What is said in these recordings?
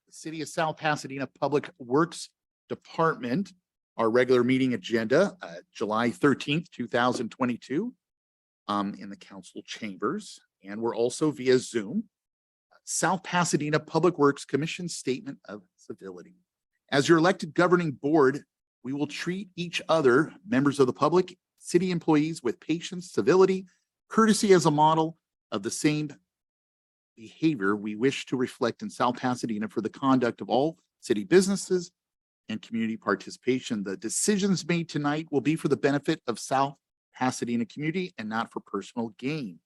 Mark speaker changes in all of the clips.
Speaker 1: City of South Pasadena Public Works Department, our regular meeting agenda, July 13th, 2022, in the council chambers. And we're also via Zoom. South Pasadena Public Works Commission Statement of Civility. As your elected governing board, we will treat each other, members of the public, city employees, with patience, civility, courtesy as a model of the same behavior we wish to reflect in South Pasadena for the conduct of all city businesses and community participation. The decisions made tonight will be for the benefit of South Pasadena community and not for personal gain.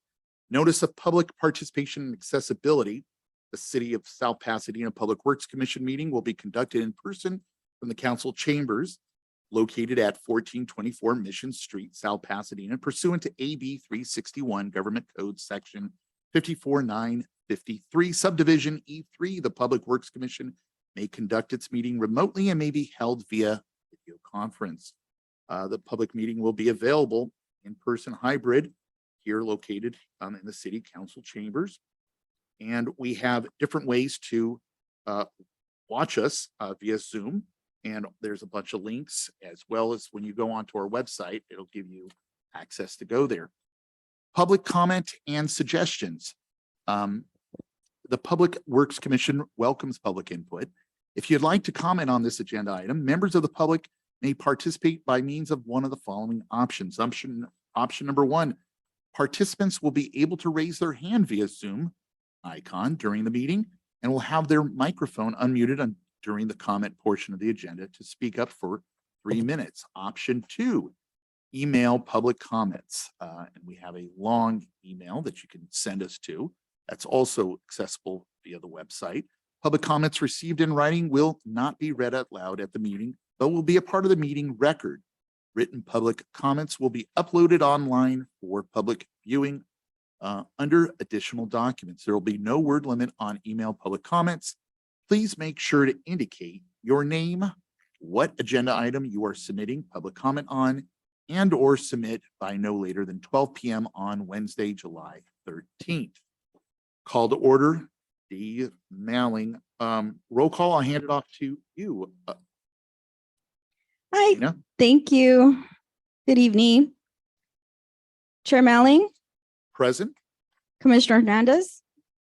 Speaker 1: Notice of public participation and accessibility. The City of South Pasadena Public Works Commission meeting will be conducted in person from the council chambers located at 1424 Mission Street, South Pasadena, pursuant to AB 361 Government Code Section 54953, Subdivision E3. The Public Works Commission may conduct its meeting remotely and may be held via video conference. The public meeting will be available in person hybrid here located in the city council chambers. And we have different ways to watch us via Zoom. And there's a bunch of links, as well as when you go onto our website, it'll give you access to go there. Public comment and suggestions. The Public Works Commission welcomes public input. If you'd like to comment on this agenda item, members of the public may participate by means of one of the following options. Option number one, participants will be able to raise their hand via Zoom icon during the meeting and will have their microphone unmuted during the comment portion of the agenda to speak up for 3 minutes. Option two, email public comments. And we have a long email that you can send us to. That's also accessible via the website. Public comments received in writing will not be read out loud at the meeting, but will be a part of the meeting record. Written public comments will be uploaded online for public viewing under additional documents. There will be no word limit on email public comments. Please make sure to indicate your name, what agenda item you are submitting public comment on, and or submit by no later than 12 p.m. on Wednesday, July 13th. Call to order, the mailing. Roll call, I'll hand it off to you.
Speaker 2: Hi,
Speaker 1: Tina?
Speaker 2: thank you. Good evening. Chair Malling,
Speaker 1: Present.
Speaker 2: Commissioner Hernandez,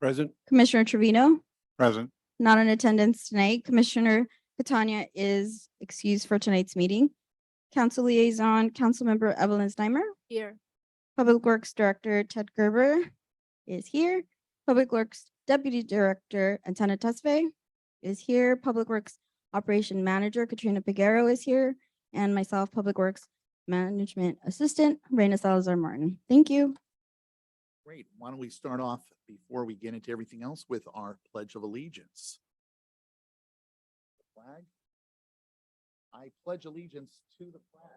Speaker 3: Present.
Speaker 2: Commissioner Trevino,
Speaker 3: Present.
Speaker 2: not in attendance tonight. Commissioner Catania is excused for tonight's meeting. Council Liaison, Councilmember Evelyn Steimer. Here. Public Works Director Ted Gerber is here. Public Works Deputy Director Antenna Tesfaye is here. Public Works Operation Manager Katrina Peguero is here. And myself, Public Works Management Assistant Reina Salazar Martin. Thank you.
Speaker 1: Great. Why don't we start off before we get into everything else with our Pledge of Allegiance. The flag. I pledge allegiance to the flag.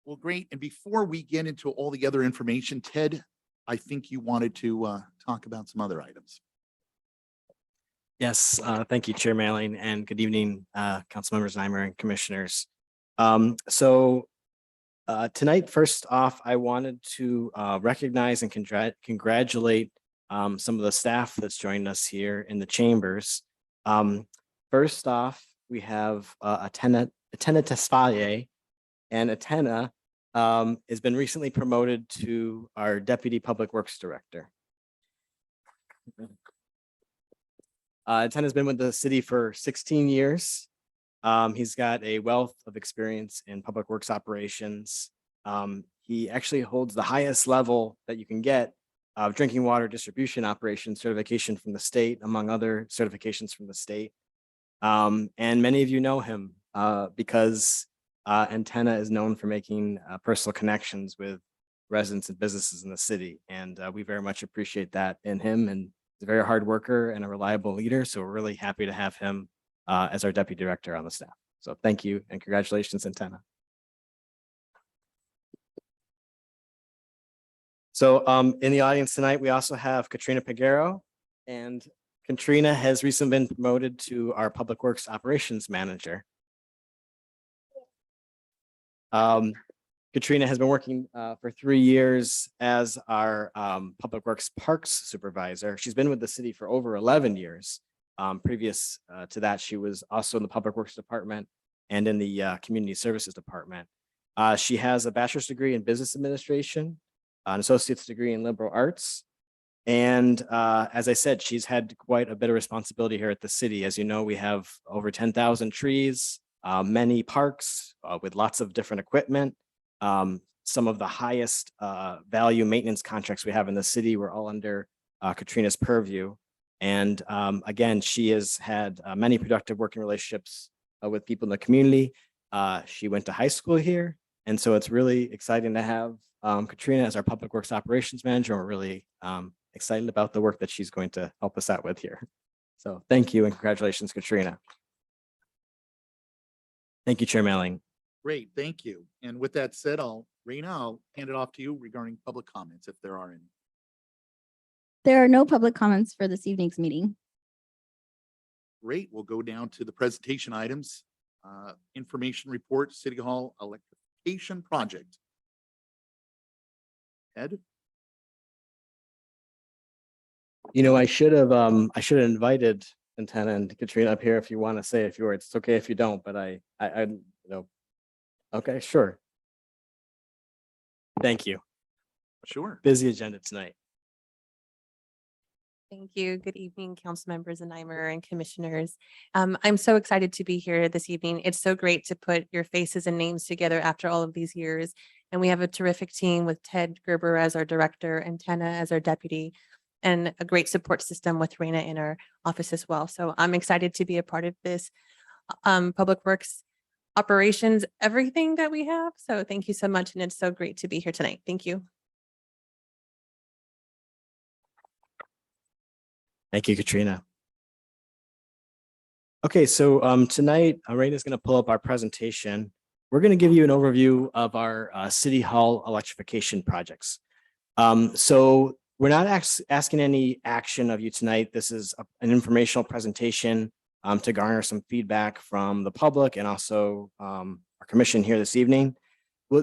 Speaker 1: Well, great. And before we get into all the other information, Ted, I think you wanted to talk about some other items.
Speaker 4: Yes, thank you, Chair Malling, and good evening, council members Neimer and commissioners. Tonight, first off, I wanted to recognize and congratulate some of the staff that's joined us here in the chambers. First off, we have Antenna Tesfaye, and Antenna has been recently promoted to our Deputy Public Works Director. Antenna's been with the city for 16 years. He's got a wealth of experience in public works operations. He actually holds the highest level that you can get of drinking water distribution operation certification from the state, among other certifications from the state. And many of you know him because Antenna is known for making personal connections with residents and businesses in the city. And we very much appreciate that in him. And he's a very hard worker and a reliable leader. So we're really happy to have him as our deputy director on the staff. So thank you and congratulations, Antenna. So in the audience tonight, we also have Katrina Peguero, and Katrina has recently been promoted to our Public Works Operations Manager. Katrina has been working for 3 years as our Public Works Parks Supervisor. She's been with the city for over 11 years. Previous to that, she was also in the Public Works Department and in the Community Services Department. She has a bachelor's degree in Business Administration, an associate's degree in Liberal Arts. And as I said, she's had quite a bit of responsibility here at the city. As you know, we have over 10,000 trees, many parks with lots of different equipment. Some of the highest value maintenance contracts we have in the city were all under Katrina's purview. And again, she has had many productive working relationships with people in the community. She went to high school here. And so it's really exciting to have Katrina as our Public Works Operations Manager. We're really excited about the work that she's going to help us out with here. So thank you and congratulations, Katrina. Thank you, Chair Melling.
Speaker 1: Great, thank you. And with that said, Raina, I'll hand it off to you regarding public comments if there are any.
Speaker 2: There are no public comments for this evening's meeting.
Speaker 1: Great, we'll go down to the presentation items. Information report, City Hall Electrification Project. Ed?
Speaker 4: You know, I should have invited Antenna and Katrina up here if you want to say a few words. It's okay if you don't, but I you know. Okay, sure. Thank you.
Speaker 1: Sure.
Speaker 4: Busy agenda tonight.
Speaker 3: Thank you. Good evening, council members and Nimer and commissioners. I'm so excited to be here this evening. It's so great to put your faces and names together after all of these years. And we have a terrific team with Ted Gerber as our director, and Tenna as our deputy, and a great support system with Raina in our office as well. So I'm excited to be a part of this Public Works operations, everything that we have. So thank you so much. And it's so great to be here tonight. Thank you.
Speaker 4: Thank you, Katrina. Okay, so tonight, Raina is going to pull up our presentation. We're going to give you an overview of our City Hall electrification projects. So we're not asking any action of you tonight. This is an informational presentation to garner some feedback from the public and also our commission here this evening.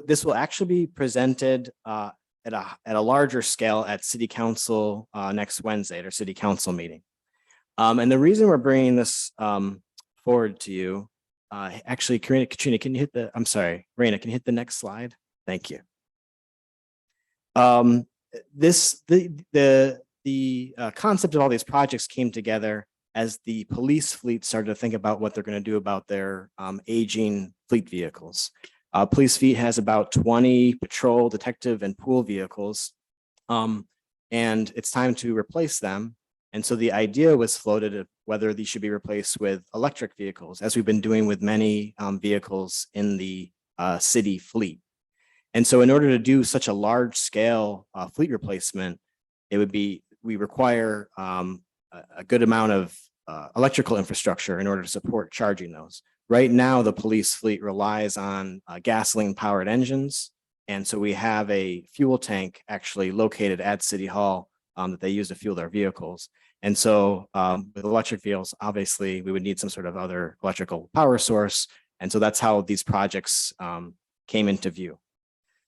Speaker 4: This will actually be presented at a larger scale at City Council next Wednesday at our City Council meeting. And the reason we're bringing this forward to you, actually, Katrina, can you hit the, I'm sorry, Raina, can you hit the next slide? Thank you. The concept of all these projects came together as the police fleet started to think about what they're going to do about their aging fleet vehicles. Police fleet has about 20 patrol, detective, and pool vehicles, and it's time to replace them. And so the idea was floated of whether these should be replaced with electric vehicles, as we've been doing with many vehicles in the city fleet. And so in order to do such a large scale fleet replacement, we require a good amount of electrical infrastructure in order to support charging those. Right now, the police fleet relies on gasoline powered engines. And so we have a fuel tank actually located at City Hall that they use to fuel their vehicles. And so with electric vehicles, obviously we would need some sort of other electrical power source. And so that's how these projects came into view.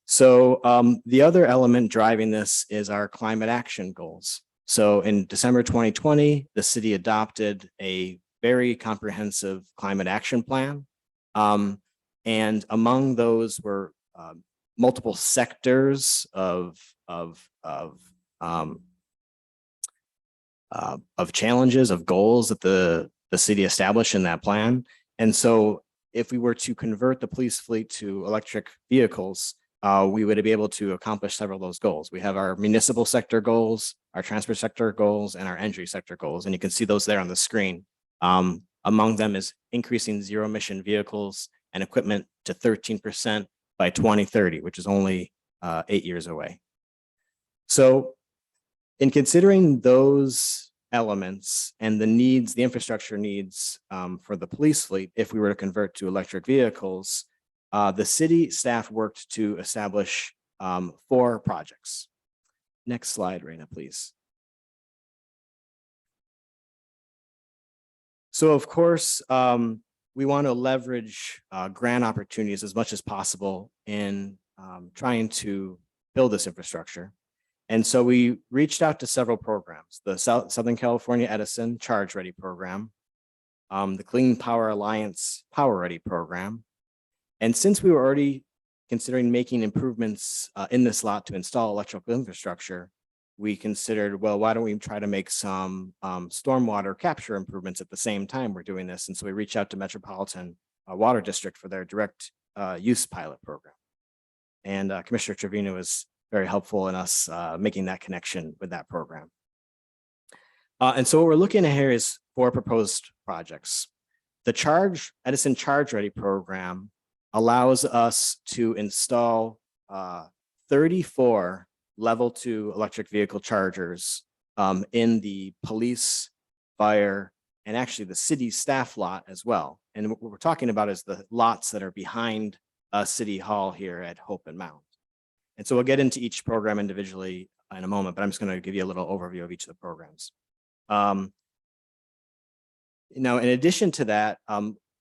Speaker 4: So the other element driving this is our climate action goals. So in December 2020, the city adopted a very comprehensive climate action plan. And among those were multiple sectors of challenges, of goals that the city established in that plan. And so if we were to convert the police fleet to electric vehicles, we would be able to accomplish several of those goals. We have our municipal sector goals, our transport sector goals, and our energy sector goals. And you can see those there on the screen. Among them is increasing zero emission vehicles and equipment to 13% by 2030, which is only 8 years away. So in considering those elements and the needs, the infrastructure needs for the police fleet, if we were to convert to electric vehicles, the city staff worked to establish 4 projects. Next slide, Raina, please. So of course, we want to leverage grant opportunities as much as possible in trying to build this infrastructure. And so we reached out to several programs, the Southern California Edison Charge Ready program, the Clean Power Alliance Power Ready program. And since we were already considering making improvements in this lot to install electrical infrastructure, we considered, well, why don't we try to make some stormwater capture improvements at the same time we're doing this? And so we reached out to Metropolitan Water District for their direct use pilot program. And Commissioner Trevino was very helpful in us making that connection with that program. And so what we're looking at here is 4 proposed projects. The Edison Charge Ready program allows us to install 34 level 2 electric vehicle chargers in the police, fire, and actually the city staff lot as well. And what we're talking about is the lots that are behind City Hall here at Hope and Mound. And so we'll get into each program individually in a moment, but I'm just going to give you a little overview of each of the programs. In addition to that,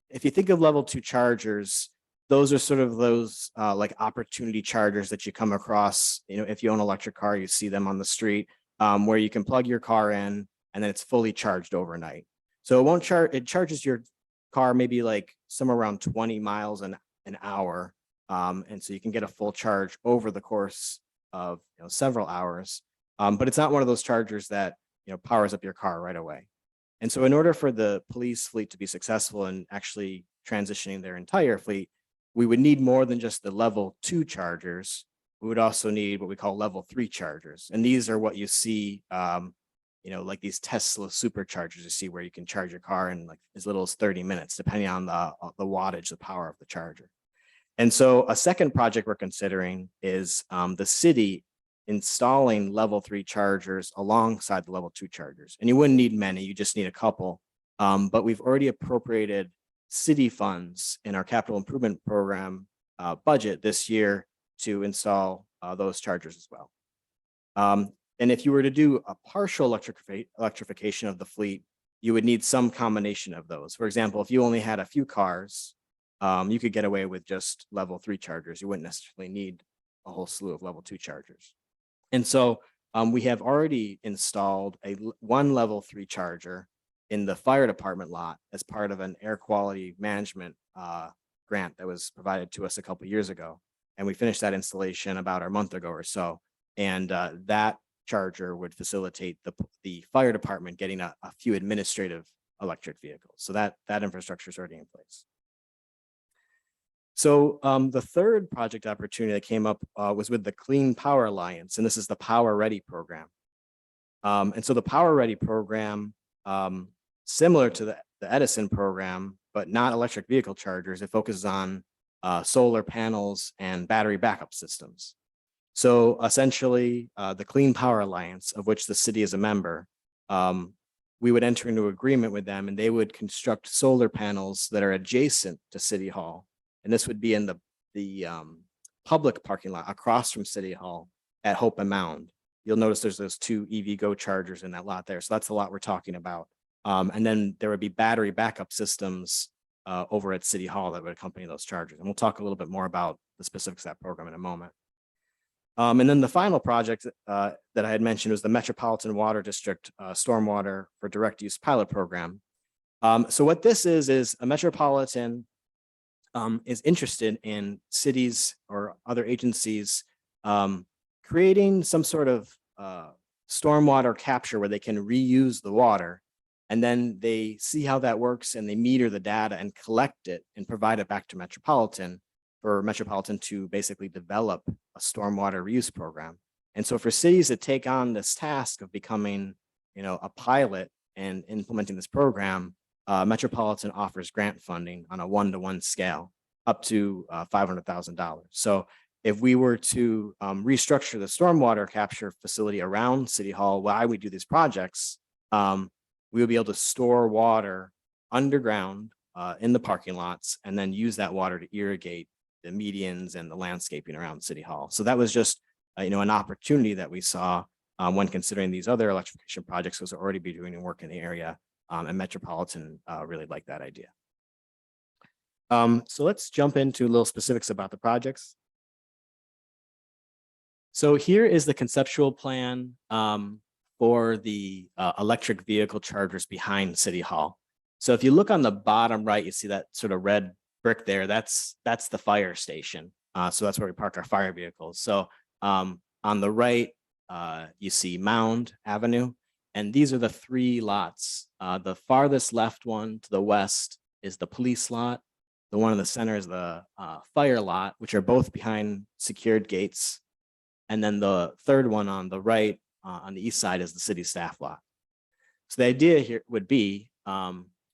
Speaker 4: if you think of level 2 chargers, those are sort of those like opportunity chargers that you come across. If you own an electric car, you see them on the street where you can plug your car in and then it's fully charged overnight. So it won't charge, it charges your car maybe like somewhere around 20 miles an hour. And so you can get a full charge over the course of several hours. But it's not one of those chargers that powers up your car right away. And so in order for the police fleet to be successful in actually transitioning their entire fleet, we would need more than just the level 2 chargers. We would also need what we call level 3 chargers. And these are what you see, like these Tesla superchargers you see where you can charge your car in like as little as 30 minutes, depending on the wattage, the power of the charger. And so a second project we're considering is the city installing level 3 chargers alongside the level 2 chargers. And you wouldn't need many, you just need a couple. But we've already appropriated city funds in our capital improvement program budget this year to install those chargers as well. And if you were to do a partial electrification of the fleet, you would need some combination of those. For example, if you only had a few cars, you could get away with just level 3 chargers. You wouldn't necessarily need a whole slew of level 2 chargers. And so we have already installed one level 3 charger in the fire department lot as part of an air quality management grant that was provided to us a couple of years ago. And we finished that installation about a month ago or so. And that charger would facilitate the fire department getting a few administrative electric vehicles. So that infrastructure is already in place. So the third project opportunity that came up was with the Clean Power Alliance, and this is the Power Ready program. And so the Power Ready program, similar to the Edison program, but not electric vehicle chargers, it focuses on solar panels and battery backup systems. So essentially, the Clean Power Alliance, of which the city is a member, we would enter into agreement with them and they would construct solar panels that are adjacent to City Hall. And this would be in the public parking lot across from City Hall at Hope and Mound. You'll notice there's those 2 EV Go chargers in that lot there. So that's the lot we're talking about. And then there would be battery backup systems over at City Hall that would accompany those chargers. And we'll talk a little bit more about the specifics of that program in a moment. And then the final project that I had mentioned was the Metropolitan Water District Stormwater for Direct Use Pilot Program. So what this is a Metropolitan is interested in cities or other agencies creating some sort of stormwater capture where they can reuse the water. And then they see how that works and they meter the data and collect it and provide it back to Metropolitan for Metropolitan to basically develop a stormwater reuse program. And so for cities that take on this task of becoming, a pilot and implementing this program, Metropolitan offers grant funding on a 1-to-1 scale up to $500,000. So if we were to restructure the stormwater capture facility around City Hall, why we do these projects, we would be able to store water underground in the parking lots and then use that water to irrigate the medians and the landscaping around City Hall. So that was just an opportunity that we saw when considering these other electrification projects, was already be doing work in the area, and Metropolitan really liked that idea. So let's jump into a little specifics about the projects. So here is the conceptual plan for the electric vehicle chargers behind City Hall. So if you look on the bottom right, you see that sort of red brick there. That's the fire station. So that's where we park our fire vehicles. So on the right, you see Mound Avenue, and these are the three lots. The farthest left one to the west is the police lot. The one in the center is the fire lot, which are both behind secured gates. And then the third one on the right, on the east side, is the city staff lot. So the idea here would be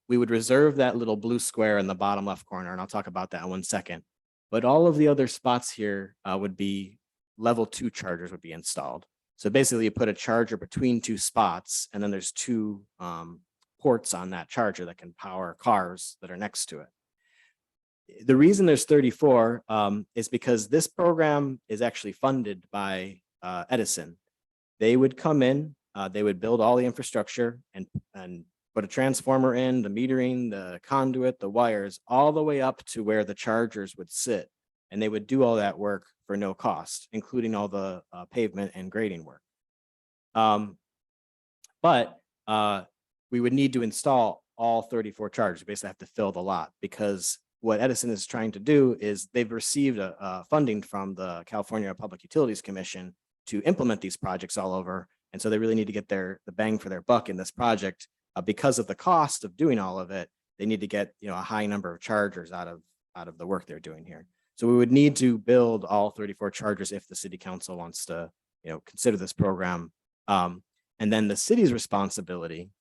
Speaker 4: we would reserve that little blue square in the bottom left corner, and I'll talk about that in 1 second. But all of the other spots here would be level 2 chargers would be installed. So basically you put a charger between two spots, and then there's two ports on that charger that can power cars that are next to it. The reason there's 34 is because this program is actually funded by Edison. They would come in, they would build all the infrastructure and put a transformer in, the metering, the conduit, the wires, all the way up to where the chargers would sit. And they would do all that work for no cost, including all the pavement and grading work. But we would need to install all 34 chargers. Basically have to fill the lot, because what Edison is trying to do is they've received funding from the California Public Utilities Commission to implement these projects all over. And so they really need to get the bang for their buck in this project. Because of the cost of doing all of it, they need to get a high number of chargers out of the work they're doing here. So we would need to build all 34 chargers if the city council wants to consider this program. And then the city's responsibility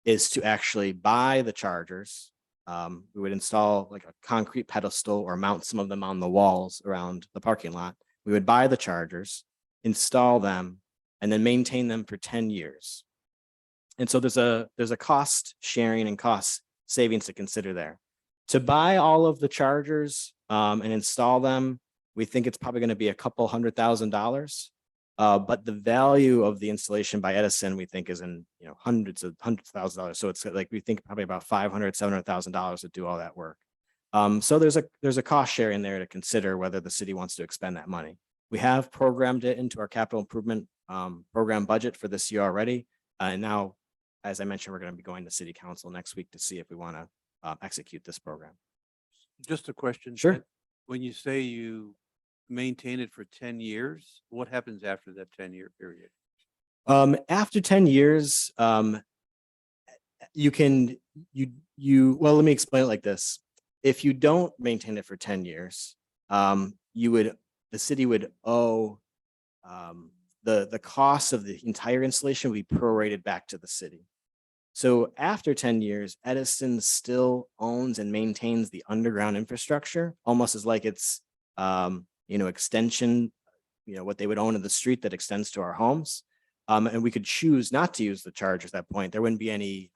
Speaker 4: is to actually buy the chargers. We would install like a concrete pedestal or mount some of them on the walls around the parking lot. We would buy the chargers, install them, and then maintain them for 10 years. And so there's a cost sharing and cost savings to consider there. To buy all of the chargers and install them, we think it's probably going to be a couple $100,000. But the value of the installation by Edison, we think, is in hundreds of thousands of dollars. So it's like we think probably about $500,000–700,000 to do all that work. So there's a cost sharing there to consider whether the city wants to expend that money. We have programmed it into our capital improvement program budget for this year already, and now, as I mentioned, we're going to be going to city council next week to see if we want to execute this program.
Speaker 5: Just a question.
Speaker 4: Sure.
Speaker 5: Ted. When you say you maintain it for 10 years, what happens after that 10-year period?
Speaker 4: After 10 years, well, let me explain it like this. If you don't maintain it for 10 years, the city would owe the cost of the entire installation would be prorated back to the city. So after 10 years, Edison still owns and maintains the underground infrastructure, almost as like it's extension, what they would own in the street that extends to our homes. And we could choose not to use the charge at that point. There wouldn't be any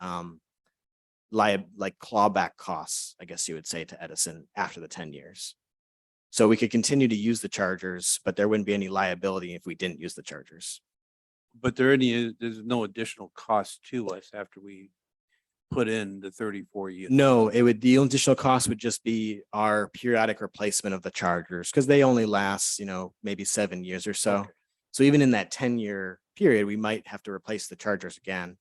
Speaker 4: like clawback costs, I guess you would say, to Edison after the 10 years. So we could continue to use the chargers, but there wouldn't be any liability if we didn't use the chargers.
Speaker 5: But there's no additional cost to us after we put in the 34 units.
Speaker 4: No, the additional cost would just be our periodic replacement of the chargers, because they only last, maybe 7 years or so.
Speaker 5: Okay.
Speaker 4: So even in that 10-year period, we might have to replace the chargers again,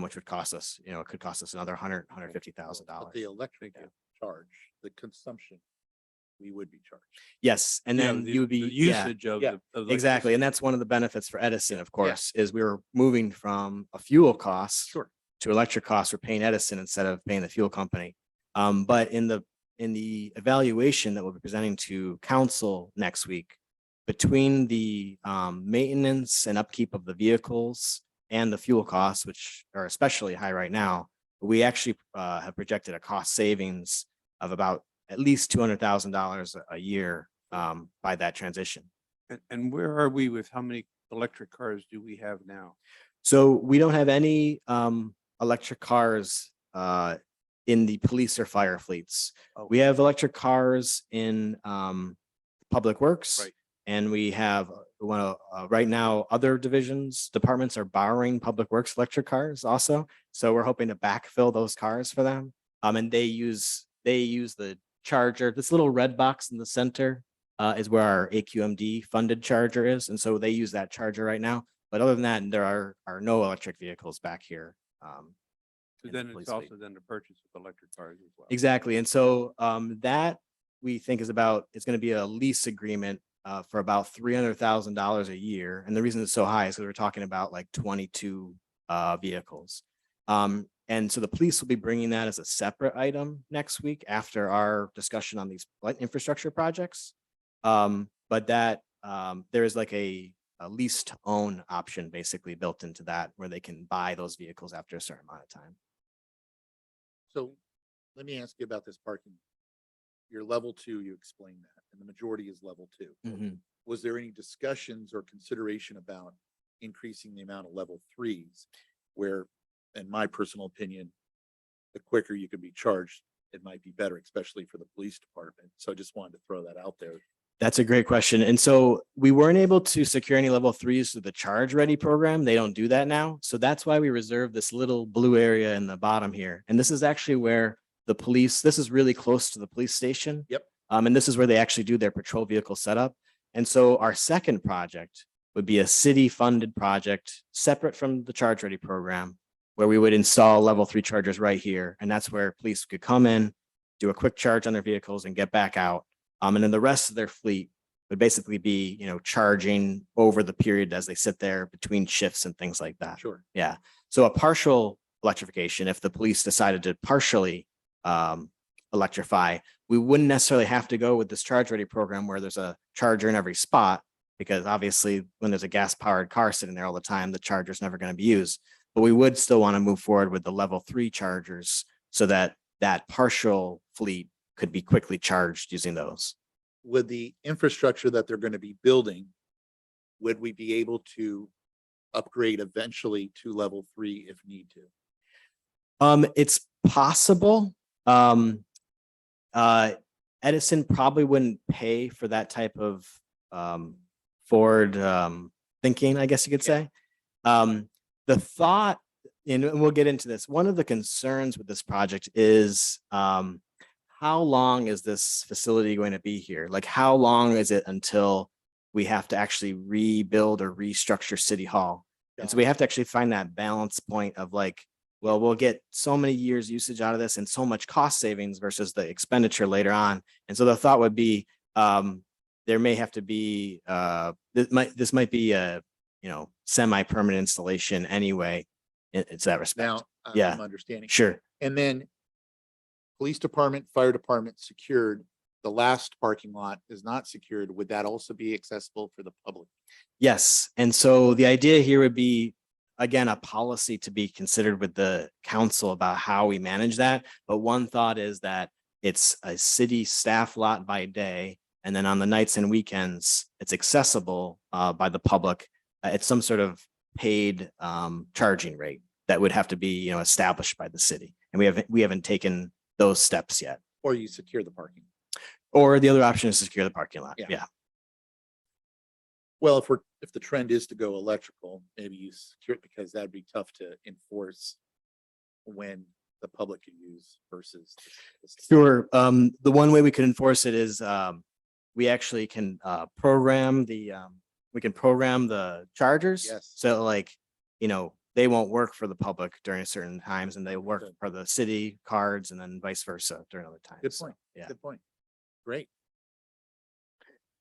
Speaker 4: which would cost us, it could cost us another $150,000.
Speaker 1: But the electric charge, the consumption, we would be charged.
Speaker 4: Yes, and then you would be
Speaker 5: the usage of the
Speaker 4: exactly, and that's one of the benefits for Edison, of course, is we were moving from a fuel cost to electric costs. We're paying Edison instead of paying the fuel company. But in the evaluation that we'll be presenting to council next week, between the maintenance and upkeep of the vehicles and the fuel costs, which are especially high right now, we actually have projected a cost savings of about at least $200,000 a year by that transition.
Speaker 5: And where are we with how many electric cars do we have now?
Speaker 4: So we don't have any electric cars in the police or fire fleets.
Speaker 5: Oh.
Speaker 4: We have electric cars in public works.
Speaker 5: Right.
Speaker 4: And we have right now other departments are borrowing public works electric cars also. So we're hoping to backfill those cars for them. And they use the charger, this little red box in the center is where our AQMD funded charger is. And so they use that charger right now. But other than that, there are no electric vehicles back here.
Speaker 5: So
Speaker 4: in the
Speaker 5: then
Speaker 4: police
Speaker 5: it's
Speaker 4: fleet.
Speaker 5: also then the purchase of electric cars as well.
Speaker 4: Exactly. And so that we think is about, it's going to be a lease agreement for about $300,000 a year. And the reason it's so high is because we're talking about like 22 vehicles. And so the police will be bringing that as a separate item next week after our discussion on these light infrastructure projects. But that there is like a lease to own option basically built into that where they can buy those vehicles after a certain amount of time.
Speaker 1: So let me ask you about this parking. Your level 2, you explained that, and the majority is level 2.
Speaker 4: Mhm.
Speaker 1: Was there any discussions or consideration about increasing the amount of level 3s where, in my personal opinion, the quicker you can be charged, it might be better, especially for the police department. So I just wanted to throw that out there.
Speaker 4: That's a great question. And so we weren't able to secure any level 3s through the Charge Ready program. They don't do that now. So that's why we reserved this little blue area in the bottom here. And this is actually where the police, this is really close to the police station.
Speaker 1: Yep.
Speaker 4: And this is where they actually do their patrol vehicle setup. And so our second project would be a city funded project separate from the Charge Ready program, where we would install level 3 chargers right here. And that's where police could come in, do a quick charge on their vehicles and get back out. And then the rest of their fleet would basically be, charging over the period as they sit there between shifts and things like that.
Speaker 1: Sure.
Speaker 4: Yeah. So a partial electrification, if the police decided to partially electrify, we wouldn't necessarily have to go with this Charge Ready program where there's a charger in every spot, because obviously when there's a gas powered car sitting there all the time, the charger's never going to be used. But we would still want to move forward with the level 3 chargers so that that partial fleet could be quickly charged using those.
Speaker 1: With the infrastructure that they're going to be building, would we be able to upgrade eventually to level 3 if need to?
Speaker 4: It's possible. Edison probably wouldn't pay for that type of forward thinking, I guess you could say. The thought, and we'll get into this, one of the concerns with this project is how long is this facility going to be here? Like, how long is it until we have to actually rebuild or restructure City Hall? And so we have to actually find that balance point of like, well, we'll get so many years usage out of this and so much cost savings versus the expenditure later on. And so the thought would be there may have to be this might be a semi-permanent installation anyway. It's that respect.
Speaker 1: Now,
Speaker 4: Yeah.
Speaker 1: I'm understanding.
Speaker 4: Sure.
Speaker 1: And then police department, fire department secured. The last parking lot is not secured. Would that also be accessible for the public?
Speaker 4: Yes. And so the idea here would be, again, a policy to be considered with the council about how we manage that. But one thought is that it's a city staff lot by day. And then on the nights and weekends, it's accessible by the public at some sort of paid charging rate that would have to be, established by the city. And we haven't taken those steps yet.
Speaker 1: Or you secure the parking?
Speaker 4: Or the other option is to secure the parking lot.
Speaker 1: Yeah.
Speaker 4: Yeah.
Speaker 1: Well, if the trend is to go electrical, maybe you secure it, because that'd be tough to enforce when the public can use versus.
Speaker 4: Sure. The one way we could enforce it is we actually can program the chargers.
Speaker 1: Yes.
Speaker 4: So they won't work for the public during certain times and they work
Speaker 1: Good.
Speaker 4: for the city cards and then vice versa during other times.
Speaker 1: Good
Speaker 4: So,
Speaker 1: point.
Speaker 4: yeah.
Speaker 1: Good point. Great.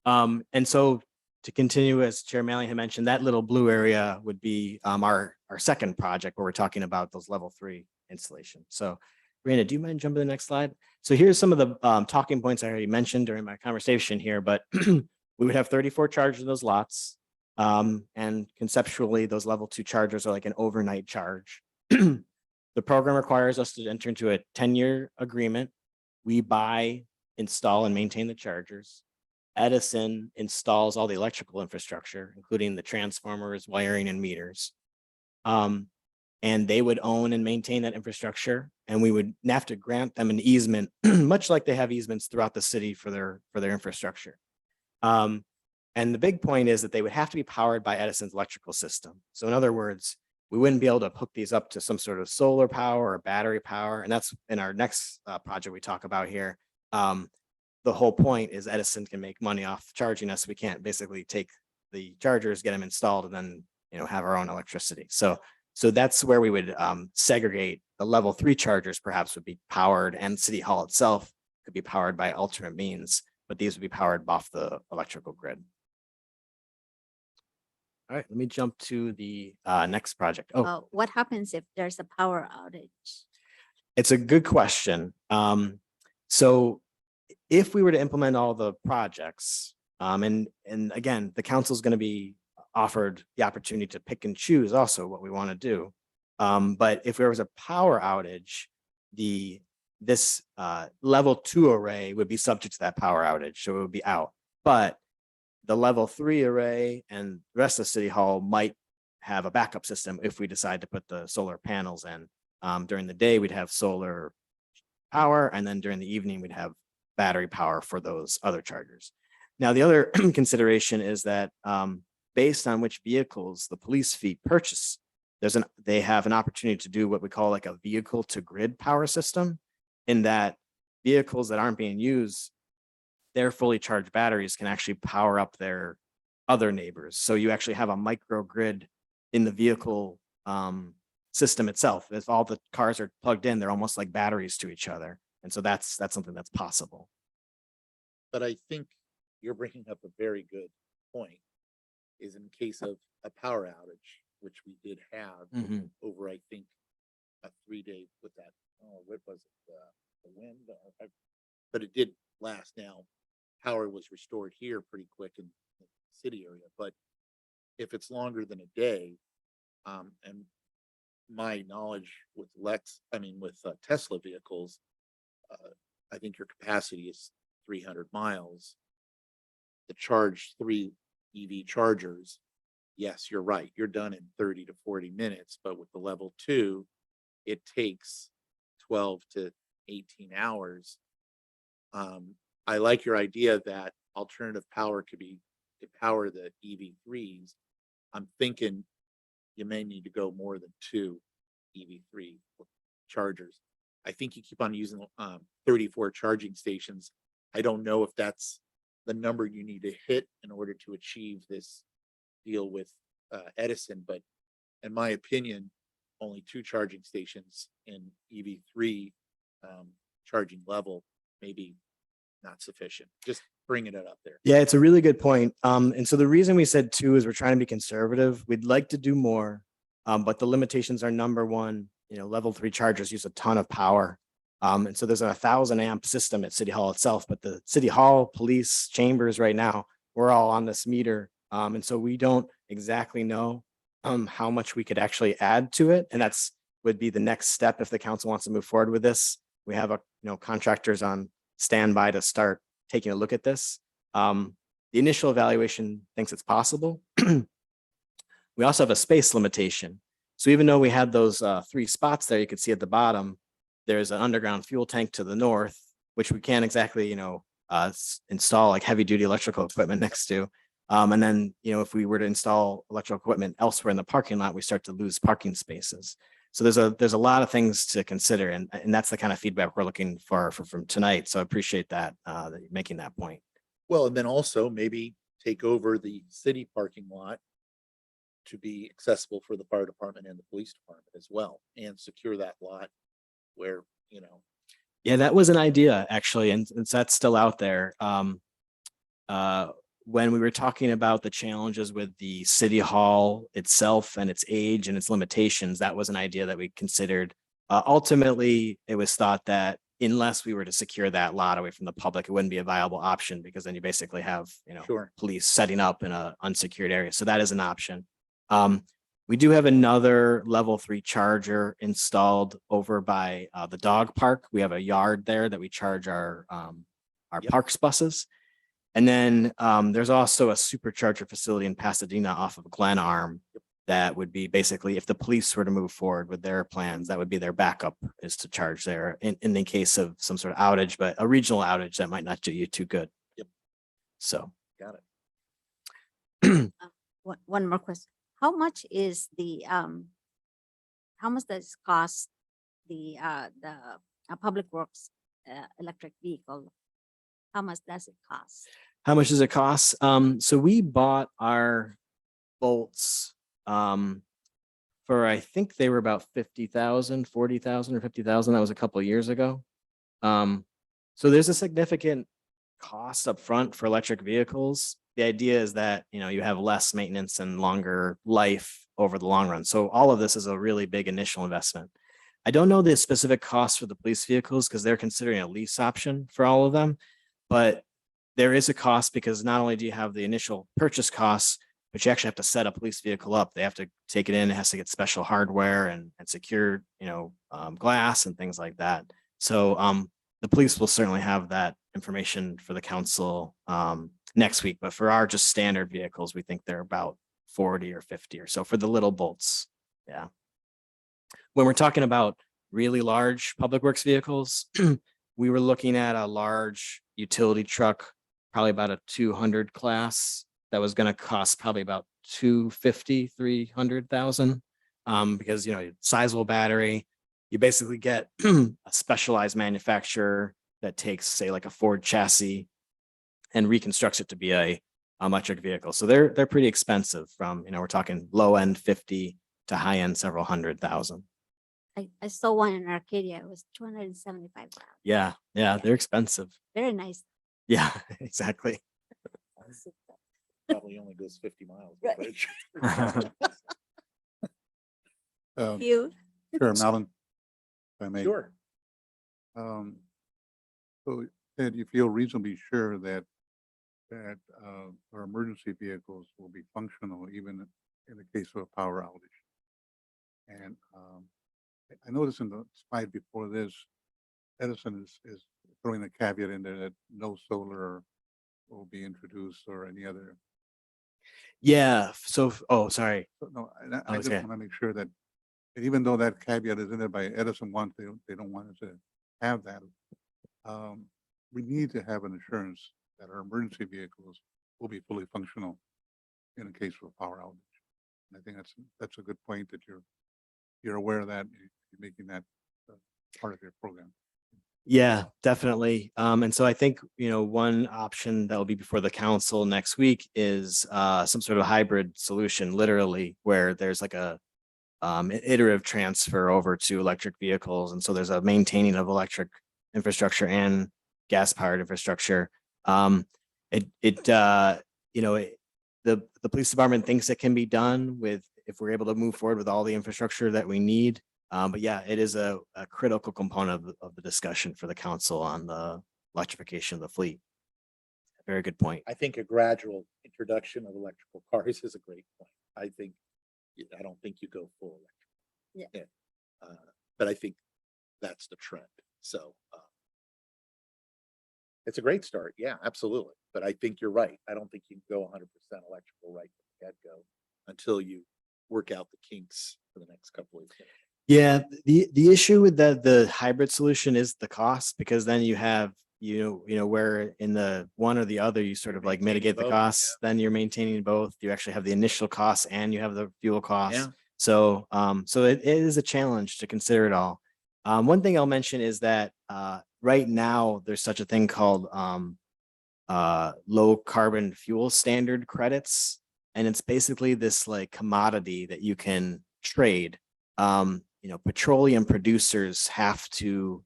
Speaker 4: And so to continue, as Chair Manley had mentioned, that little blue area would be our second project where we're talking about those level 3 installations. So Raina, do you mind jumping to the next slide? So here's some of the talking points I already mentioned during my conversation here, but we would have 34 chargers in those lots. And conceptually, those level 2 chargers are like an overnight charge. The program requires us to enter into a 10-year agreement. We buy, install, and maintain the chargers. Edison installs all the electrical infrastructure, including the transformers, wiring, and meters. And they would own and maintain that infrastructure. And we would have to grant them an easement, much like they have easements throughout the city for their infrastructure. And the big point is that they would have to be powered by Edison's electrical system. So in other words, we wouldn't be able to hook these up to some sort of solar power or battery power. And that's in our next project we talk about here. The whole point is Edison can make money off charging us. We can't basically take the chargers, get them installed, and then, have our own electricity. So that's where we would segregate. The level 3 chargers perhaps would be powered, and City Hall itself could be powered by alternate means, but these would be powered off the electrical grid. All right, let me jump to the next project. Oh,
Speaker 6: What happens if there's a power outage?
Speaker 4: it's a good question. So if we were to implement all the projects, and again, the council is going to be offered the opportunity to pick and choose also what we want to do. But if there was a power outage, this level 2 array would be subject to that power outage, so it would be out. But the level 3 array and the rest of City Hall might have a backup system if we decide to put the solar panels in. During the day, we'd have solar power, and then during the evening, we'd have battery power for those other chargers. Now, the other consideration is that based on which vehicles the police fleet purchase, they have an opportunity to do what we call like a vehicle to grid power system, in that vehicles that aren't being used, their fully charged batteries can actually power up their other neighbors. So you actually have a microgrid in the vehicle system itself. If all the cars are plugged in, they're almost like batteries to each other. And so that's something that's possible.
Speaker 1: But I think you're bringing up a very good point, is in case of a power outage, which we did have over, I think, a 3-day with that, what was it, the wind? But it did last. Now, power was restored here pretty quick in the city area, but if it's longer than a day, and my knowledge with Tesla vehicles, I think your capacity is 300 miles. To charge 3 EV chargers, yes, you're right. You're done in 30 to 40 minutes, but with the level 2, it takes 12 to 18 hours. I like your idea that alternative power could be to power the EV3s. I'm thinking you may need to go more than 2 EV3 chargers. I think you keep on using 34 charging stations. I don't know if that's the number you need to hit in order to achieve this deal with Edison, but in my opinion, only 2 charging stations in EV3 charging level may be not sufficient. Just bringing it up there.
Speaker 4: Yeah, it's a really good point. And so the reason we said 2 is we're trying to be conservative. We'd like to do more, but the limitations are, number one, level 3 chargers use a ton of power. And so there's a 1,000 amp system at City Hall itself, but the City Hall police chambers right now, we're all on this meter. And so we don't exactly know how much we could actually add to it. And would be the next step if the council wants to move forward with this. We have contractors on standby to start taking a look at this. The initial evaluation thinks it's possible. We also have a space limitation. So even though we had those 3 spots there, you could see at the bottom, there's an underground fuel tank to the north, which we can't exactly, install like heavy duty electrical equipment next to. And then, if we were to install electrical equipment elsewhere in the parking lot, we start to lose parking spaces. So there's a lot of things to consider, and that's the kind of feedback we're looking for from tonight. So I appreciate that that you're making that point.
Speaker 1: Well, and then also maybe take over the city parking lot to be accessible for the fire department and the police department as well, and secure that lot where,
Speaker 4: Yeah, that was an idea actually, and that's still out there. When we were talking about the challenges with the City Hall itself and its age and its limitations, that was an idea that we considered. Ultimately, it was thought that unless we were to secure that lot away from the public, it wouldn't be a viable option, because then you basically have,
Speaker 1: Sure.
Speaker 4: police setting up in an unsecured area. So that is an option. We do have another level 3 charger installed over by the dog park. We have a yard there that we charge our
Speaker 1: Yep.
Speaker 4: parks buses. And then there's also a supercharger facility in Pasadena off of Glen Arm that would be basically, if the police were to move forward with their plans, that would be their backup, is to charge there in the case of some sort of outage, but a regional outage that might not do you too good.
Speaker 1: Yep.
Speaker 4: So.
Speaker 1: Got it.
Speaker 6: One more question. How much is how much does it cost the public works electric vehicle How much does it cost?
Speaker 4: How much does it cost? So we bought our bolts for, I think they were about 50,000, 40,000 or 50,000. That was a couple of years ago. So there's a significant cost up front for electric vehicles. The idea is that, you have less maintenance and longer life over the long run. So all of this is a really big initial investment. I don't know the specific cost for the police vehicles because they're considering a lease option for all of them. But there is a cost because not only do you have the initial purchase costs, but you actually have to set a police vehicle up. They have to take it in, it has to get special hardware and secure, glass and things like that. So the police will certainly have that information for the council next week. But for our just standard vehicles, we think they're about 40 or 50 or so for the little bolts. Yeah. When we're talking about really large public works vehicles, we were looking at a large utility truck, probably about a 200 class that was going to cost probably about 250, 300,000. Because, sizable battery, you basically get a specialized manufacturer that takes, say, like a Ford chassis and reconstructs it to be a electric vehicle. So they're pretty expensive from, we're talking low end 50 to high end several $100,000.
Speaker 6: I saw one in Arcadia. It was 275,000.
Speaker 4: Yeah, they're expensive.
Speaker 6: Very nice.
Speaker 4: Yeah, exactly.
Speaker 1: Probably only goes 50 miles.
Speaker 6: Right.
Speaker 7: Chair Mallon, if I may.
Speaker 1: Sure.
Speaker 7: So Ted, you feel reasonably sure that our emergency vehicles will be functional even in the case of a power outage? And I noticed in the slide before this, Edison is throwing a caveat in there that no solar will be introduced or any other.
Speaker 4: Yeah. So, sorry.
Speaker 7: So, no, I just
Speaker 4: Okay.
Speaker 7: want to make sure that even though that caveat is in there by Edison wants, they don't want us to have that. We need to have an assurance that our emergency vehicles will be fully functional in the case of a power outage. And I think that's a good point that you're aware of that, you're making that part of your program.
Speaker 4: Yeah, definitely. And so I think, one option that will be before the council next week is some sort of hybrid solution, literally, where there's like a iterative transfer over to electric vehicles. And so there's a maintaining of electric infrastructure and gas powered infrastructure. The police department thinks it can be done if we're able to move forward with all the infrastructure that we need. But yeah, it is a critical component of the discussion for the council on the electrification of the fleet. Very good point.
Speaker 1: I think a gradual introduction of electrical cars is a great point. I don't think you go full electric.
Speaker 6: Yeah.
Speaker 1: But I think that's the trend. So it's a great start. Yeah, absolutely. But I think you're right. I don't think you can go 100% electrical right from the get-go until you work out the kinks for the next couple of years.
Speaker 4: Yeah, the issue with the hybrid solution is the cost, because then you have, where in the one or the other, you sort of like mitigate the
Speaker 1: both,
Speaker 4: costs, then you're maintaining both. You actually have the initial costs and you have the fuel costs.
Speaker 1: Yeah.
Speaker 4: So, it is a challenge to consider it all. One thing I'll mention is that right now there's such a thing called low carbon fuel standard credits. And it's basically this like commodity that you can trade. Petroleum producers have to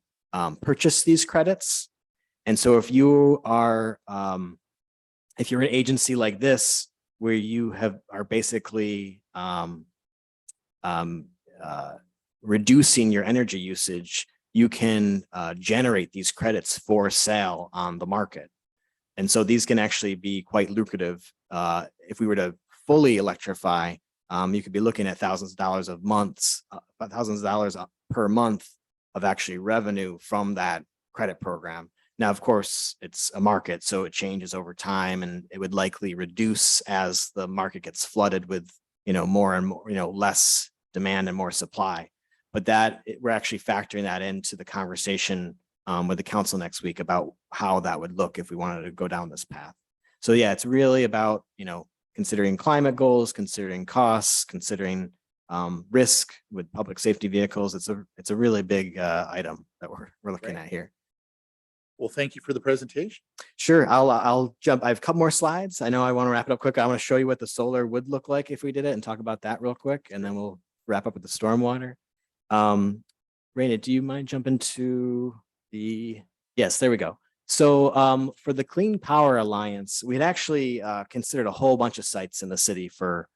Speaker 4: purchase these credits. And so if you're an agency like this, where you are basically reducing your energy usage, you can generate these credits for sale on the market. And so these can actually be quite lucrative. If we were to fully electrify, you could be looking at thousands of dollars per month of actually revenue from that credit program. Now, of course, it's a market, so it changes over time, and it would likely reduce as the market gets flooded with, more and more, less demand and more supply. But we're actually factoring that into the conversation with the council next week about how that would look if we wanted to go down this path. So yeah, it's really about, considering climate goals, considering costs, considering risk with public safety vehicles. It's a really big item that we're looking at here.
Speaker 1: Well, thank you for the presentation.
Speaker 4: Sure, I'll jump. I have a couple more slides. I know I want to wrap it up quick. I want to show you what the solar would look like if we did it and talk about that real quick, and then we'll wrap up with the stormwater. Raina, do you mind jumping to the, yes, there we go. So for the Clean Power Alliance, we'd actually considered a whole bunch of sites in the city for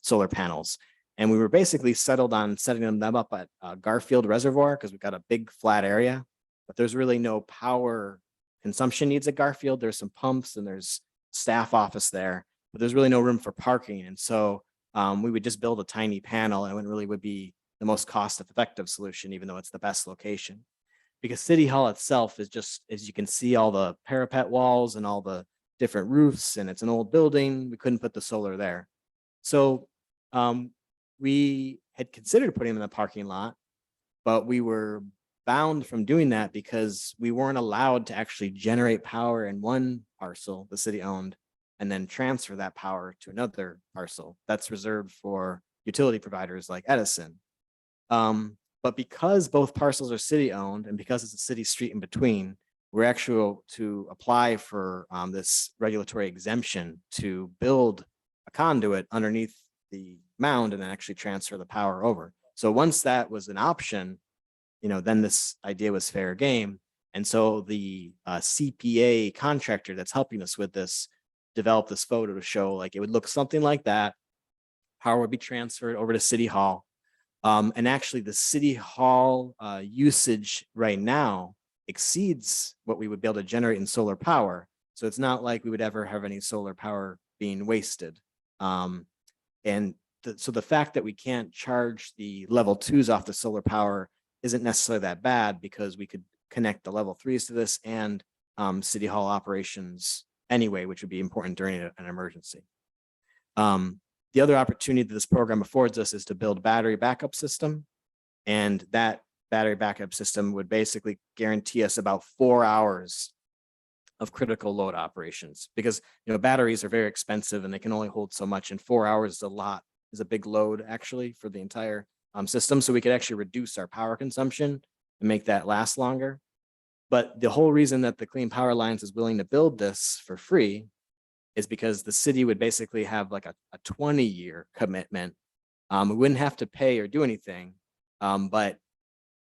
Speaker 4: solar panels. And we were basically settled on setting them up at Garfield Reservoir because we've got a big flat area, but there's really no power consumption needs at Garfield. There's some pumps and there's staff office there, but there's really no room for parking. And so we would just build a tiny panel and it really would be the most cost-effective solution, even though it's the best location. Because City Hall itself is just, as you can see, all the parapet walls and all the different roofs, and it's an old building. We couldn't put the solar there. So we had considered putting them in the parking lot, but we were bound from doing that because we weren't allowed to actually generate power in one parcel the city owned and then transfer that power to another parcel. That's reserved for utility providers like Edison. But because both parcels are city owned and because it's a city street in between, we're actually to apply for this regulatory exemption to build a conduit underneath the mound and then actually transfer the power over. So once that was an option, then this idea was fair game. And so the CPA contractor that's helping us with this developed this photo to show like it would look something like that. Power would be transferred over to City Hall. And actually the City Hall usage right now exceeds what we would be able to generate in solar power. So it's not like we would ever have any solar power being wasted. So the fact that we can't charge the level 2s off the solar power isn't necessarily that bad because we could connect the level 3s to this and City Hall operations anyway, which would be important during an emergency. The other opportunity that this program affords us is to build battery backup system. And that battery backup system would basically guarantee us about 4 hours of critical load operations because, batteries are very expensive and they can only hold so much, and 4 hours is a big load actually for the entire system. So we could actually reduce our power consumption and make that last longer. But the whole reason that the Clean Power Alliance is willing to build this for free is because the city would basically have like a 20-year commitment. We wouldn't have to pay or do anything, but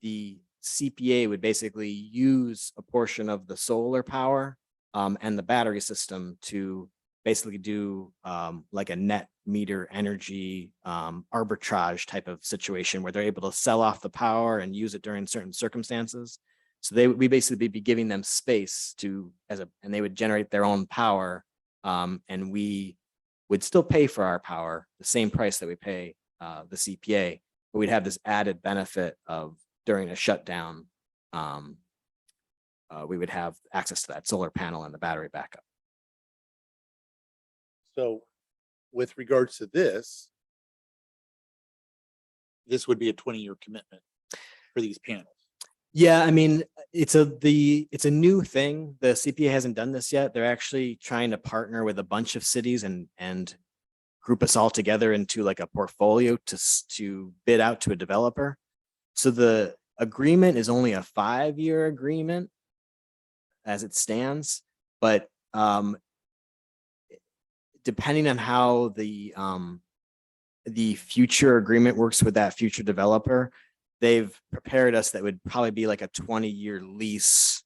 Speaker 4: the CPA would basically use a portion of the solar power and the battery system to basically do like a net meter energy arbitrage type of situation where they're able to sell off the power and use it during certain circumstances. So we basically be giving them space and they would generate their own power. And we would still pay for our power, the same price that we pay the CPA, but we'd have this added benefit of during a shutdown, we would have access to that solar panel and the battery backup.
Speaker 1: So with regards to this would be a 20-year commitment for these panels.
Speaker 4: Yeah, I mean, it's a new thing. The CPA hasn't done this yet. They're actually trying to partner with a bunch of cities and group us all together into like a portfolio to bid out to a developer. So the agreement is only a 5-year agreement as it stands, but depending on how the future agreement works with that future developer, they've prepared us that would probably be like a 20-year lease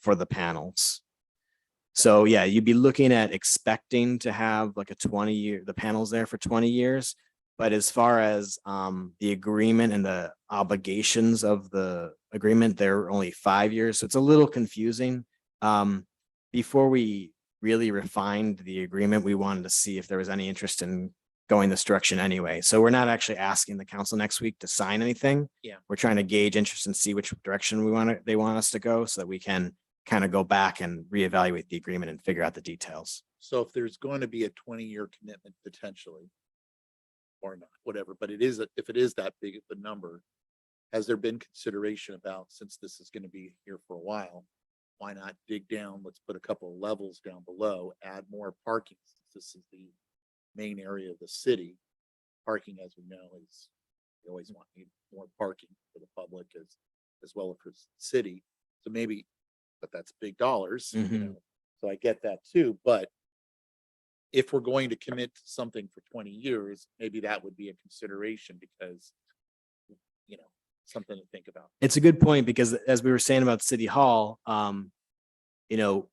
Speaker 4: for the panels. So yeah, you'd be looking at expecting to have like the panels there for 20 years. But as far as the agreement and the obligations of the agreement, they're only 5 years. So it's a little confusing. Before we really refined the agreement, we wanted to see if there was any interest in going this direction anyway. So we're not actually asking the council next week to sign anything.
Speaker 1: Yeah.
Speaker 4: We're trying to gauge interest and see which direction they want us to go so that we can kind of go back and reevaluate the agreement and figure out the details.
Speaker 1: So if there's going to be a 20-year commitment potentially, or not, whatever, but if it is that big of a number, has there been consideration about, since this is going to be here for a while, why not dig down? Let's put a couple of levels down below, add more parking. This is the main area of the city. Parking, as we know, is we always want more parking for the public as well as for the city. So maybe but that's big dollars, you
Speaker 4: Mhm.
Speaker 1: know, so I get that too, but if we're going to commit to something for 20 years, maybe that would be a consideration because, you know, something to think about.
Speaker 4: It's a good point because as we were saying about City Hall, you know,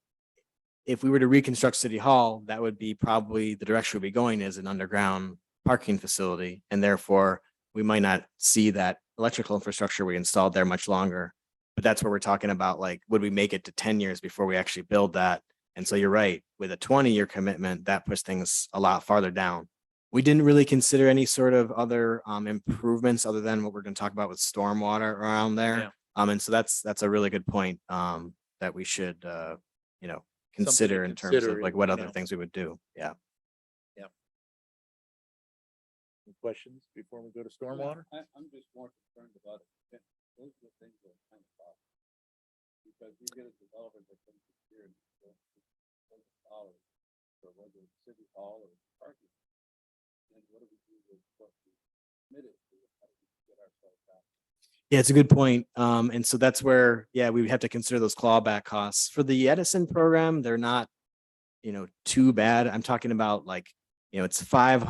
Speaker 4: if we were to reconstruct City Hall, that would be probably the direction we'd be going is an underground parking facility. And therefore, we might not see that electrical infrastructure we installed there much longer. But that's what we're talking about. Like, would we make it to 10 years before we actually build that? And so you're right, with a 20-year commitment, that puts things a lot farther down. We didn't really consider any sort of other improvements other than what we're going to talk about with stormwater around
Speaker 1: Yeah.
Speaker 4: there. And so that's a really good point that we should you know, consider in terms of like what
Speaker 1: you
Speaker 4: other
Speaker 1: know.
Speaker 4: things we would do. Yeah.
Speaker 1: Any questions before we go to stormwater?
Speaker 5: I'm just more concerned about it. Those are the things that are kind of tough. Because you get a developer that comes here and dollars for whether it's City Hall or parking. And what do we do with what we committed to? How do we get ourselves out?
Speaker 4: Yeah, it's a good point. And so that's where, yeah, we would have to consider those clawback costs. For the Edison program, they're not, you know, too bad. I'm talking about like, you know, it's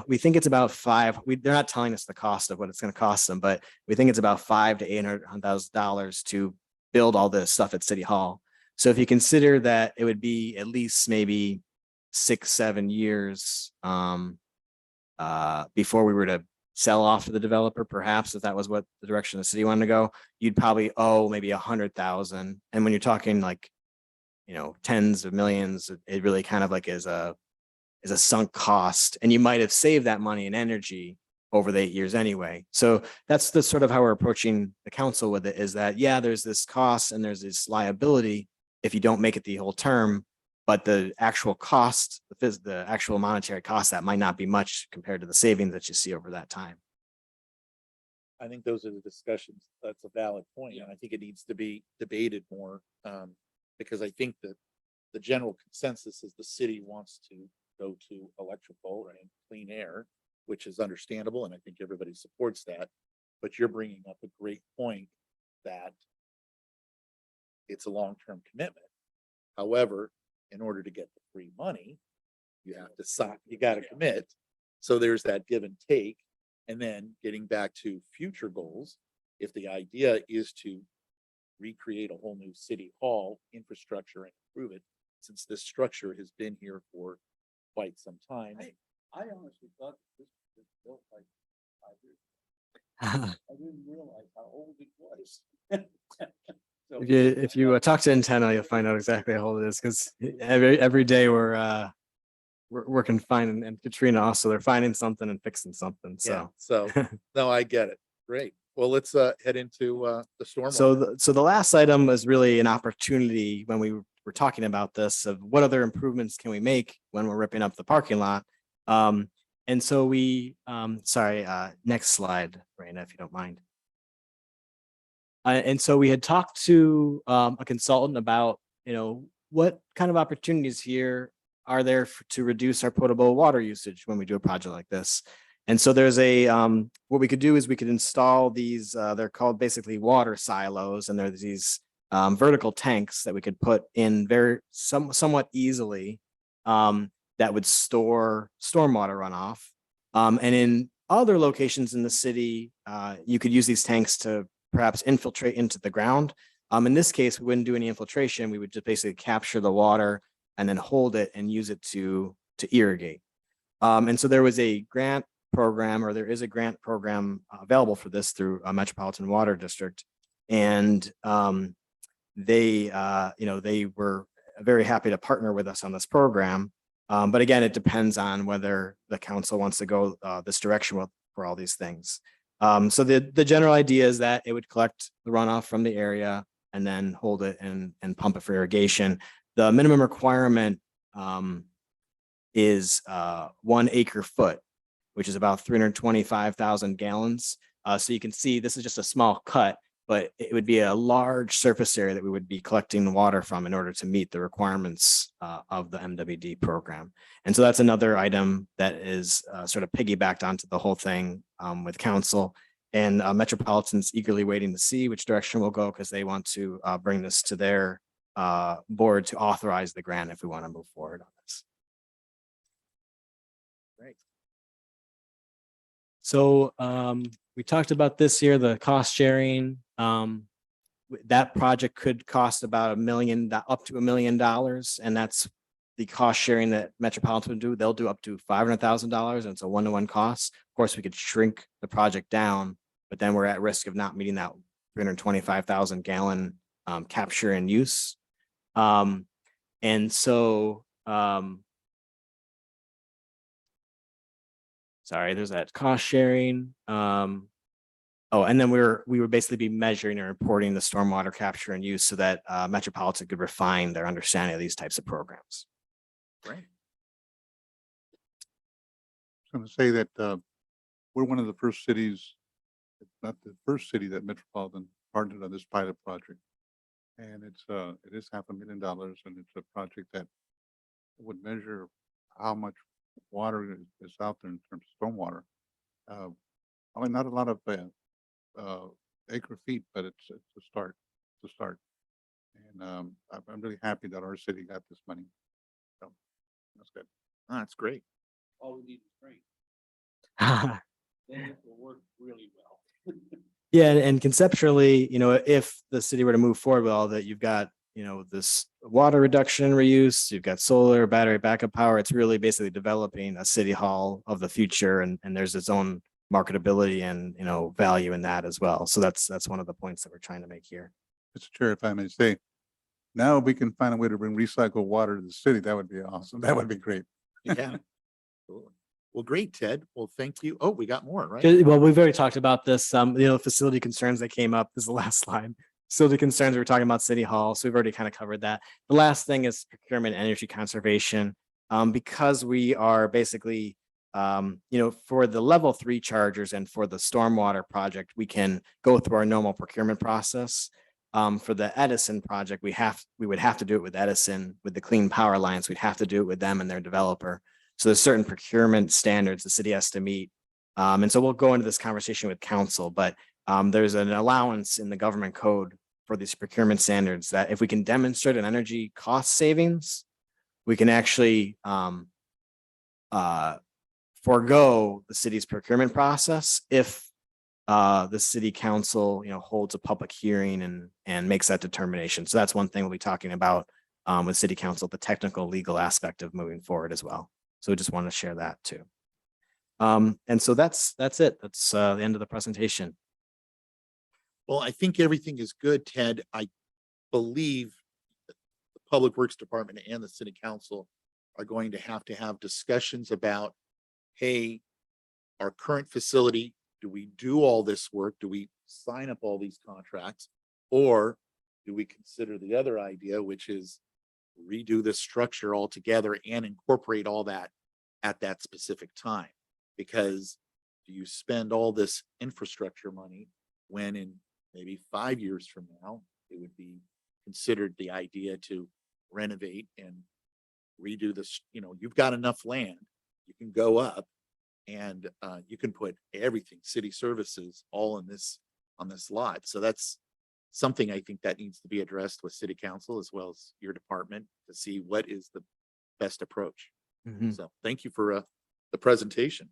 Speaker 4: we think it's about they're not telling us the cost of what it's going to cost them, but we think it's about $500,000 to $800,000 to build all this stuff at City Hall. So if you consider that it would be at least maybe 6-7 years before we were to sell off to the developer, perhaps if that was what the direction the city wanted to go, you'd probably owe maybe 100,000. And when you're talking like, you know, tens of millions, it really kind of like is a sunk cost. And you might have saved that money and energy over the 8 years anyway. So that's the sort of how we're approaching the council with it, is that, yeah, there's this cost and there's this liability if you don't make it the whole term, but the actual cost, the actual monetary cost, that might not be much compared to the savings that you see over that time.
Speaker 1: I think those are the discussions. That's a valid point, and I think it needs to be debated more, because I think that the general consensus is the city wants to go to electrical and clean air, which is understandable, and I think everybody supports that. But you're bringing up a great point that it's a long-term commitment. However, in order to get the free money, you have to sign, you got to commit. So there's that give and take. And then getting back to future goals, if the idea is to recreate a whole new city hall infrastructure and improve it, since this structure has been here for quite some time.
Speaker 5: I honestly thought this was built like 5 years ago. I didn't realize how old it was. So-
Speaker 4: If you talk to Antenna, you'll find out exactly how old it is, because every day we're working fine, and Katrina also, they're finding something and fixing something.
Speaker 1: Yeah,
Speaker 4: So
Speaker 1: so no, I get it. Great. Well, let's head into the storm.
Speaker 4: So the last item was really an opportunity when we were talking about this, of what other improvements can we make when we're ripping up the parking lot. And so we, next slide, Raina, if you don't mind. And so we had talked to a consultant about, you know, what kind of opportunities here are there to reduce our potable water usage when we do a project like this. And so there's what we could do is we could install these, they're called basically water silos, and there's these vertical tanks that we could put in somewhat easily that would store stormwater runoff. And in other locations in the city, you could use these tanks to perhaps infiltrate into the ground. In this case, we wouldn't do any infiltration. We would just basically capture the water and then hold it and use it to irrigate. And so there was a grant program, or there is a grant program available for this through a Metropolitan Water District. And they were very happy to partner with us on this program. But again, it depends on whether the council wants to go this direction for all these things. So the general idea is that it would collect the runoff from the area and then hold it and pump it for irrigation. The minimum requirement is 1 acre foot, which is about 325,000 gallons. So you can see this is just a small cut, but it would be a large surface area that we would be collecting water from in order to meet the requirements of the MWD program. And so that's another item that is sort of piggybacked onto the whole thing with council. And Metropolitan's eagerly waiting to see which direction we'll go, because they want to bring this to their board to authorize the grant if we want to move forward on this.
Speaker 1: Great.
Speaker 4: So we talked about this here, the cost sharing. That project could cost about up to $1 million, and that's the cost sharing that Metropolitan would do. They'll do up to $500,000, and it's a one-to-one cost. Of course, we could shrink the project down, but then we're at risk of not meeting that 325,000 gallon capture and use. And so, sorry, there's that cost sharing. Oh, and then we would basically be measuring and reporting the stormwater capture and use so that Metropolitan could refine their understanding of these types of programs.
Speaker 1: Great.
Speaker 7: I was going to say that we're one of the first cities, if not the first city that Metropolitan partnered on this pilot project. And it is $500,000, and it's a project that would measure how much water is out there in terms of stormwater. I mean, not a lot of acre feet, but it's a start. It's a start. And I'm really happy that our city got this money. So that's good.
Speaker 1: Oh, that's great.
Speaker 5: All we need is rain. Then it will work really well.
Speaker 4: Yeah, and conceptually, if the city were to move forward with all that, you've got, this water reduction and reuse, you've got solar, battery backup power. It's really basically developing a city hall of the future, and there's its own marketability and, value in that as well. So that's one of the points that we're trying to make here.
Speaker 7: Mr. Chair, if I may say, now we can find a way to bring recycled water to the city. That would be awesome. That would be great.
Speaker 1: Yeah. Cool. Well, great, Ted. Well, thank you. Oh, we got more, right?
Speaker 4: Well, we've already talked about this, facility concerns that came up. This is the last slide. Facility concerns, we were talking about City Hall. So we've already kind of covered that. The last thing is procurement, energy conservation. Because we are basically, for the level 3 chargers and for the stormwater project, we can go through our normal procurement process. For the Edison project, we would have to do it with Edison. With the Clean Power Alliance, we'd have to do it with them and their developer. So there's certain procurement standards the city has to meet. And so we'll go into this conversation with council, but there's an allowance in the government code for these procurement standards that if we can demonstrate an energy cost savings, we can actually forego the city's procurement process if the city council, holds a public hearing and makes that determination. So that's one thing we'll be talking about with city council, the technical legal aspect of moving forward as well. So we just want to share that too. And so that's it. That's the end of the presentation.
Speaker 1: Well, I think everything is good, Ted. I believe the Public Works Department and the City Council are going to have discussions about, hey, our current facility, do we do all this work? Do we sign up all these contracts? Or do we consider the other idea, which is redo the structure altogether and incorporate all that at that specific time? Because do you spend all this infrastructure money when in maybe 5 years from now, it would be considered the idea to renovate and redo this? You've got enough land, you can go up and you can put everything, city services, all on this lot. So that's something I think that needs to be addressed with City Council as well as your department to see what is the best approach. So thank you for the presentation.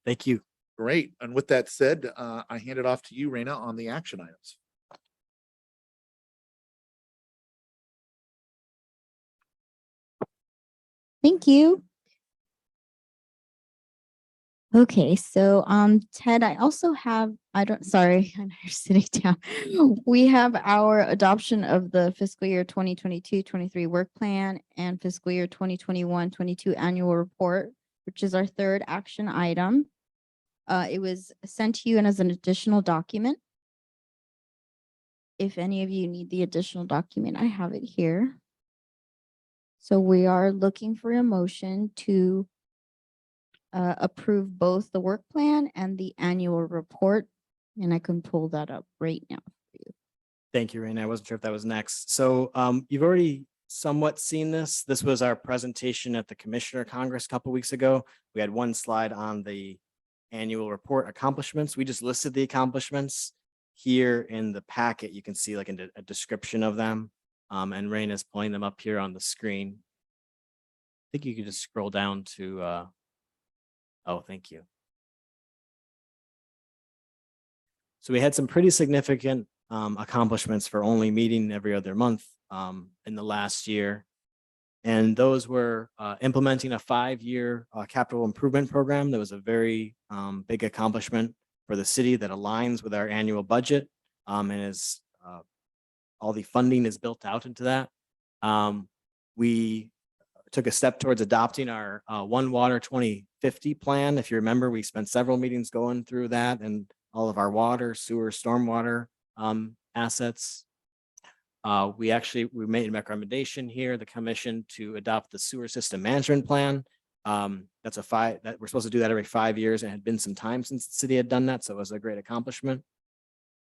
Speaker 4: Thank you.
Speaker 1: Great. And with that said, I hand it off to you, Raina, on the action items.
Speaker 2: Thank you. Okay, so Ted, I also have, sorry, I'm sitting down. We have our adoption of the fiscal year 2022-23 work plan and fiscal year 2021-22 annual report, which is our third action item. It was sent to you and as an additional document. If any of you need the additional document, I have it here. So we are looking for a motion to approve both the work plan and the annual report. And I can pull that up right now for you.
Speaker 4: Thank you, Raina. I wasn't sure if that was next. So you've already somewhat seen this. This was our presentation at the Commissioner Congress a couple weeks ago. We had one slide on the annual report accomplishments. We just listed the accomplishments. Here in the packet, you can see like a description of them. And Rain is pulling them up here on the screen. I think you could just scroll down to, oh, thank you. So we had some pretty significant accomplishments for only meeting every other month in the last year. And those were implementing a 5-year capital improvement program. That was a very big accomplishment for the city that aligns with our annual budget and is all the funding is built out into that. We took a step towards adopting our One Water 2050 plan. If you remember, we spent several meetings going through that and all of our water, sewer, stormwater assets. We made a recommendation here, the commission, to adopt the sewer system management plan. That's that we're supposed to do that every 5 years, and it had been some time since the city had done that, so it was a great accomplishment.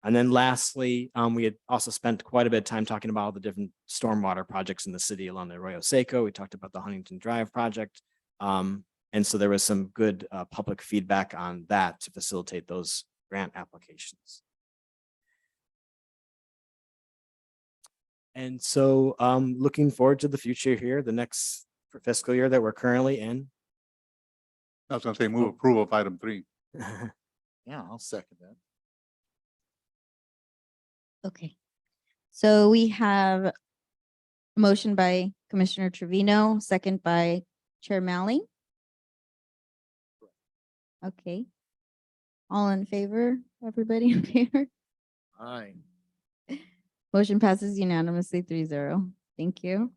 Speaker 4: And then lastly, we had also spent quite a bit of time talking about all the different stormwater projects in the city along the Arroyo Seco. We talked about the Huntington Drive project. And so there was some good public feedback on that to facilitate those grant applications. And so looking forward to the future here, the next fiscal year that we're currently in.
Speaker 7: I was gonna say move approval of item 3.
Speaker 1: Yeah, I'll second that.
Speaker 2: Okay. So we have a motion by Commissioner Trevino, second by Chair Malley. Okay. All in favor? Everybody in favor?
Speaker 1: Aye.
Speaker 2: Motion passes unanimously 3-0. Thank you.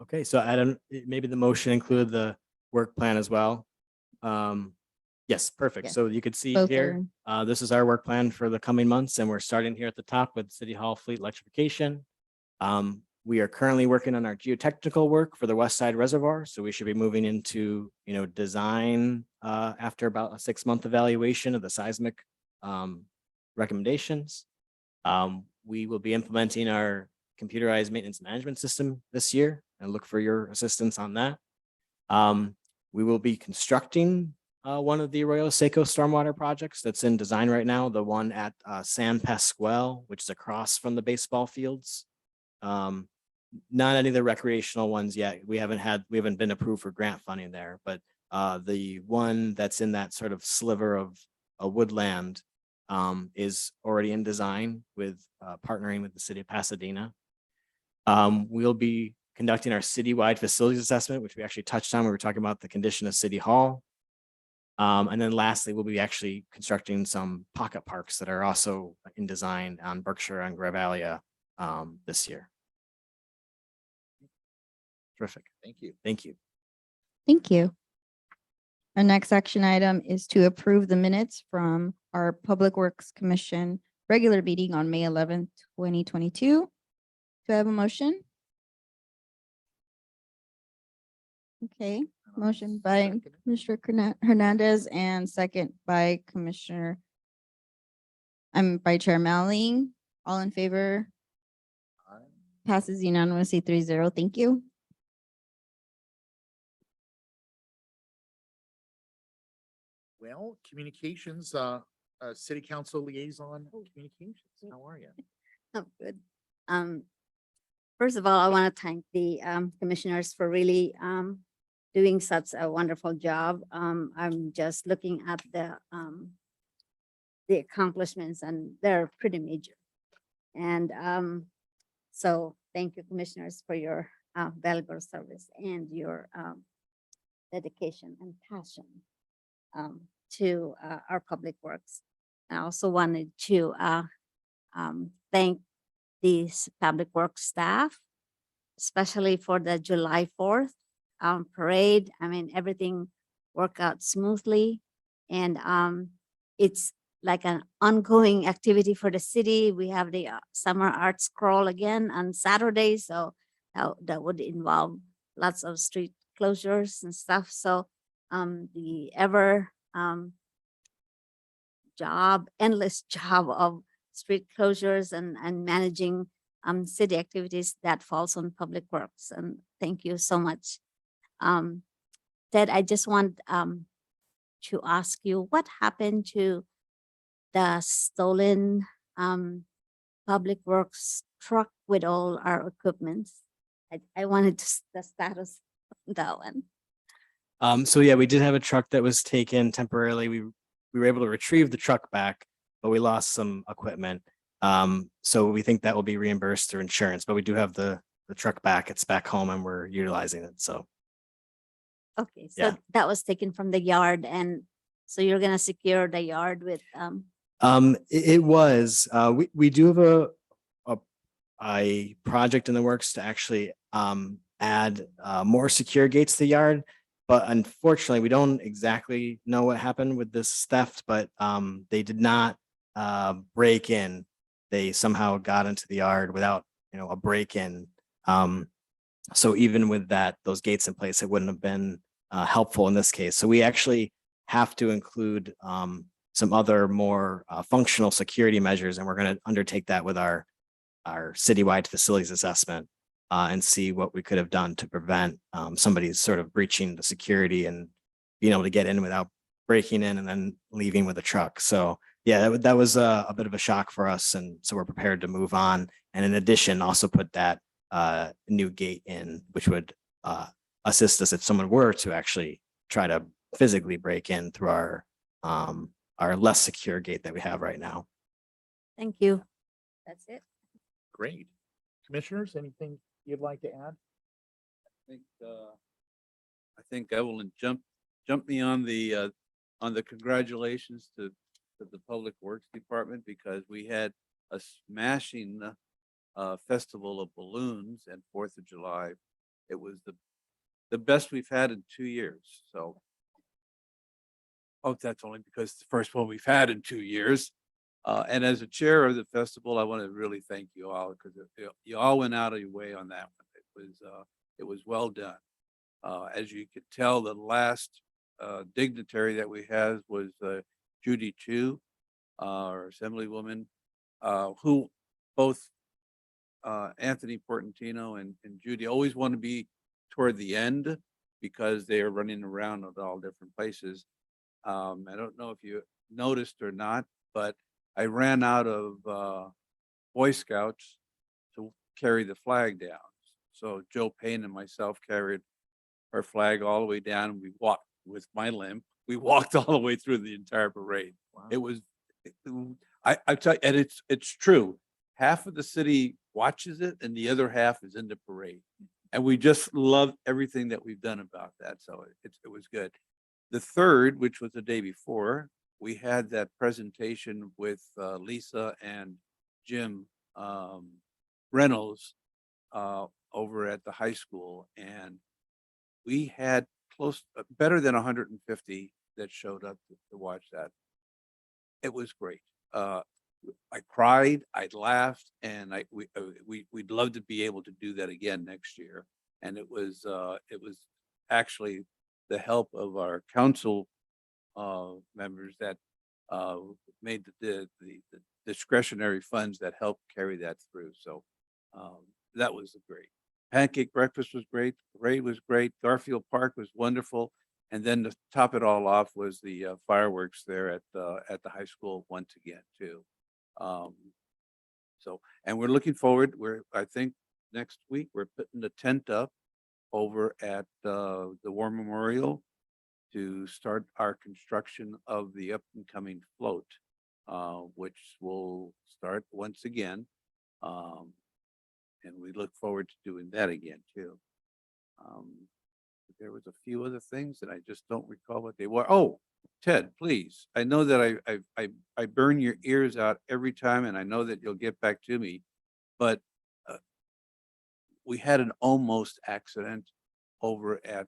Speaker 4: Okay, so I don't, maybe the motion included the work plan as well. Yes, perfect.
Speaker 2: Yes.
Speaker 4: So you could see
Speaker 2: Both
Speaker 4: here, this is our work plan for the coming months, and we're starting here at the top with City Hall fleet electrification. We are currently working on our geotechnical work for the West Side Reservoir, so we should be moving into, design after about a 6-month evaluation of the seismic recommendations. We will be implementing our computerized maintenance management system this year, and look for your assistance on that. We will be constructing one of the Arroyo Seco stormwater projects that's in design right now, the one at San Pasqual, which is across from the baseball fields. Not any of the recreational ones yet. We haven't been approved for grant funding there, but the one that's in that sort of sliver of a woodland is already in design with partnering with the city of Pasadena. We'll be conducting our citywide facilities assessment, which we actually touched on when we were talking about the condition of City Hall. And then lastly, we'll be actually constructing some pocket parks that are also in design on Berkshire and Gravalia this year. Terrific.
Speaker 1: Thank you.
Speaker 4: Thank you.
Speaker 2: Thank you. Our next action item is to approve the minutes from our Public Works Commission regular meeting on May 11th, 2022. Do I have a motion? Okay, motion by
Speaker 1: Second.
Speaker 2: Commissioner Hernandez and second by by Chair Malley. All in favor?
Speaker 1: Aye.
Speaker 2: Passes unanimously 3-0. Thank you.
Speaker 1: Well, communications, city council liaison communications. How are you?
Speaker 6: Oh, good. First of all, I want to thank the commissioners for really doing such a wonderful job. I'm just looking at the accomplishments, and they're pretty major. And so thank you, commissioners, for your valuable service and your dedication and passion to our public works. I also wanted to thank these public works staff, especially for the July 4th parade. I mean, everything worked out smoothly, and it's like an ongoing activity for the city. We have the summer art scroll again on Saturday, so that would involve lots of street closures and stuff. So the endless job of street closures and managing city activities that falls on public works. And thank you so much. Ted, I just want to ask you, what happened to the stolen public works truck with all our equipments? I wanted the status of that one.
Speaker 4: So yeah, we did have a truck that was taken temporarily. We were able to retrieve the truck back, but we lost some equipment. So we think that will be reimbursed through insurance, but we do have the truck back. It's back home and we're utilizing it. So
Speaker 6: Okay, so
Speaker 4: Yeah.
Speaker 6: that was taken from the yard, and so you're gonna secure the yard with,
Speaker 4: it was, we do have a project in the works to actually add more secure gates to the yard. But unfortunately, we don't exactly know what happened with this theft, but they did not break in. They somehow got into the yard without, a break-in. So even with those gates in place, it wouldn't have been helpful in this case. So we actually have to include some other more functional security measures, and we're going to undertake that with our citywide facilities assessment and see what we could have done to prevent somebody sort of breaching the security and being able to get in without breaking in and then leaving with a truck. So yeah, that was a bit of a shock for us, and so we're prepared to move on. And in addition, also put that new gate in, which would assist us if someone were to actually try to physically break in through our less secure gate that we have right now.
Speaker 6: thank you. That's it.
Speaker 1: Great. Commissioners, anything you'd like to add?
Speaker 5: I think Evelyn jumped me on the congratulations to the Public Works Department, because we had a smashing festival of balloons and 4th of July. It was the best we've had in 2 years. So, oh, that's only because it's the first one we've had in 2 years. And as a chair of the festival, I want to really thank you all, because you all went out of your way on that one. It was well done. As you could tell, the last dignitary that we had was Judy Chu, our Assemblywoman, who both Anthony Portantino and Judy always want to be toward the end because they are running around at all different places. I don't know if you noticed or not, but I ran out of Boy Scouts to carry the flag down. So Joe Payne and myself carried our flag all the way down. We walked with my limp. We walked all the way through the entire parade.
Speaker 1: Wow.
Speaker 5: It was, I tell you, and it's true. Half of the city watches it and the other half is in the parade. And we just love everything that we've done about that. So it was good. The third, which was the day before, we had that presentation with Lisa and Jim Reynolds over at the high school. And we had better than 150 that showed up to watch that. It was great. I cried, I laughed, and we'd love to be able to do that again next year. And it was actually the help of our council members that made the discretionary funds that helped carry that through. So that was great. Pancake breakfast was great. The parade was great. Garfield Park was wonderful. And then to top it all off was the fireworks there at the high school once again too. And we're looking forward. I think next week we're putting the tent up over at the War Memorial to start our construction of the up and coming float, which will start once again. And we look forward to doing that again too. There was a few other things that I just don't recall what they were. Oh, Ted, please. I know that I burn your ears out every time, and I know that you'll get back to me, but we had an almost accident over at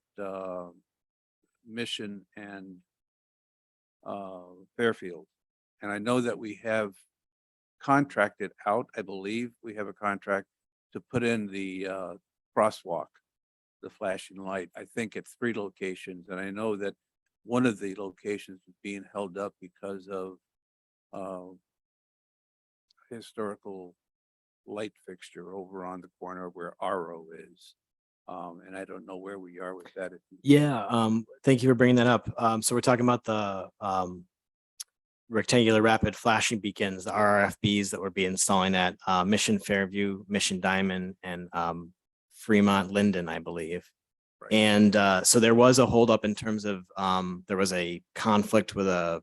Speaker 5: Mission and Fairfield. And I know that we have contracted out, I believe we have a contract to put in the crosswalk, the flashing light, I think at 3 locations. And I know that one of the locations is being held up because of historical light fixture over on the corner where RO is. And I don't know where we are with that.
Speaker 4: Yeah, thank you for bringing that up. So we're talking about rectangular rapid flashing beacons, the RRFBs that we'll be installing at Mission Fairview, Mission Diamond, and Fremont Linden, I believe.
Speaker 1: Right.
Speaker 4: And so there was a holdup in terms of there was a conflict with a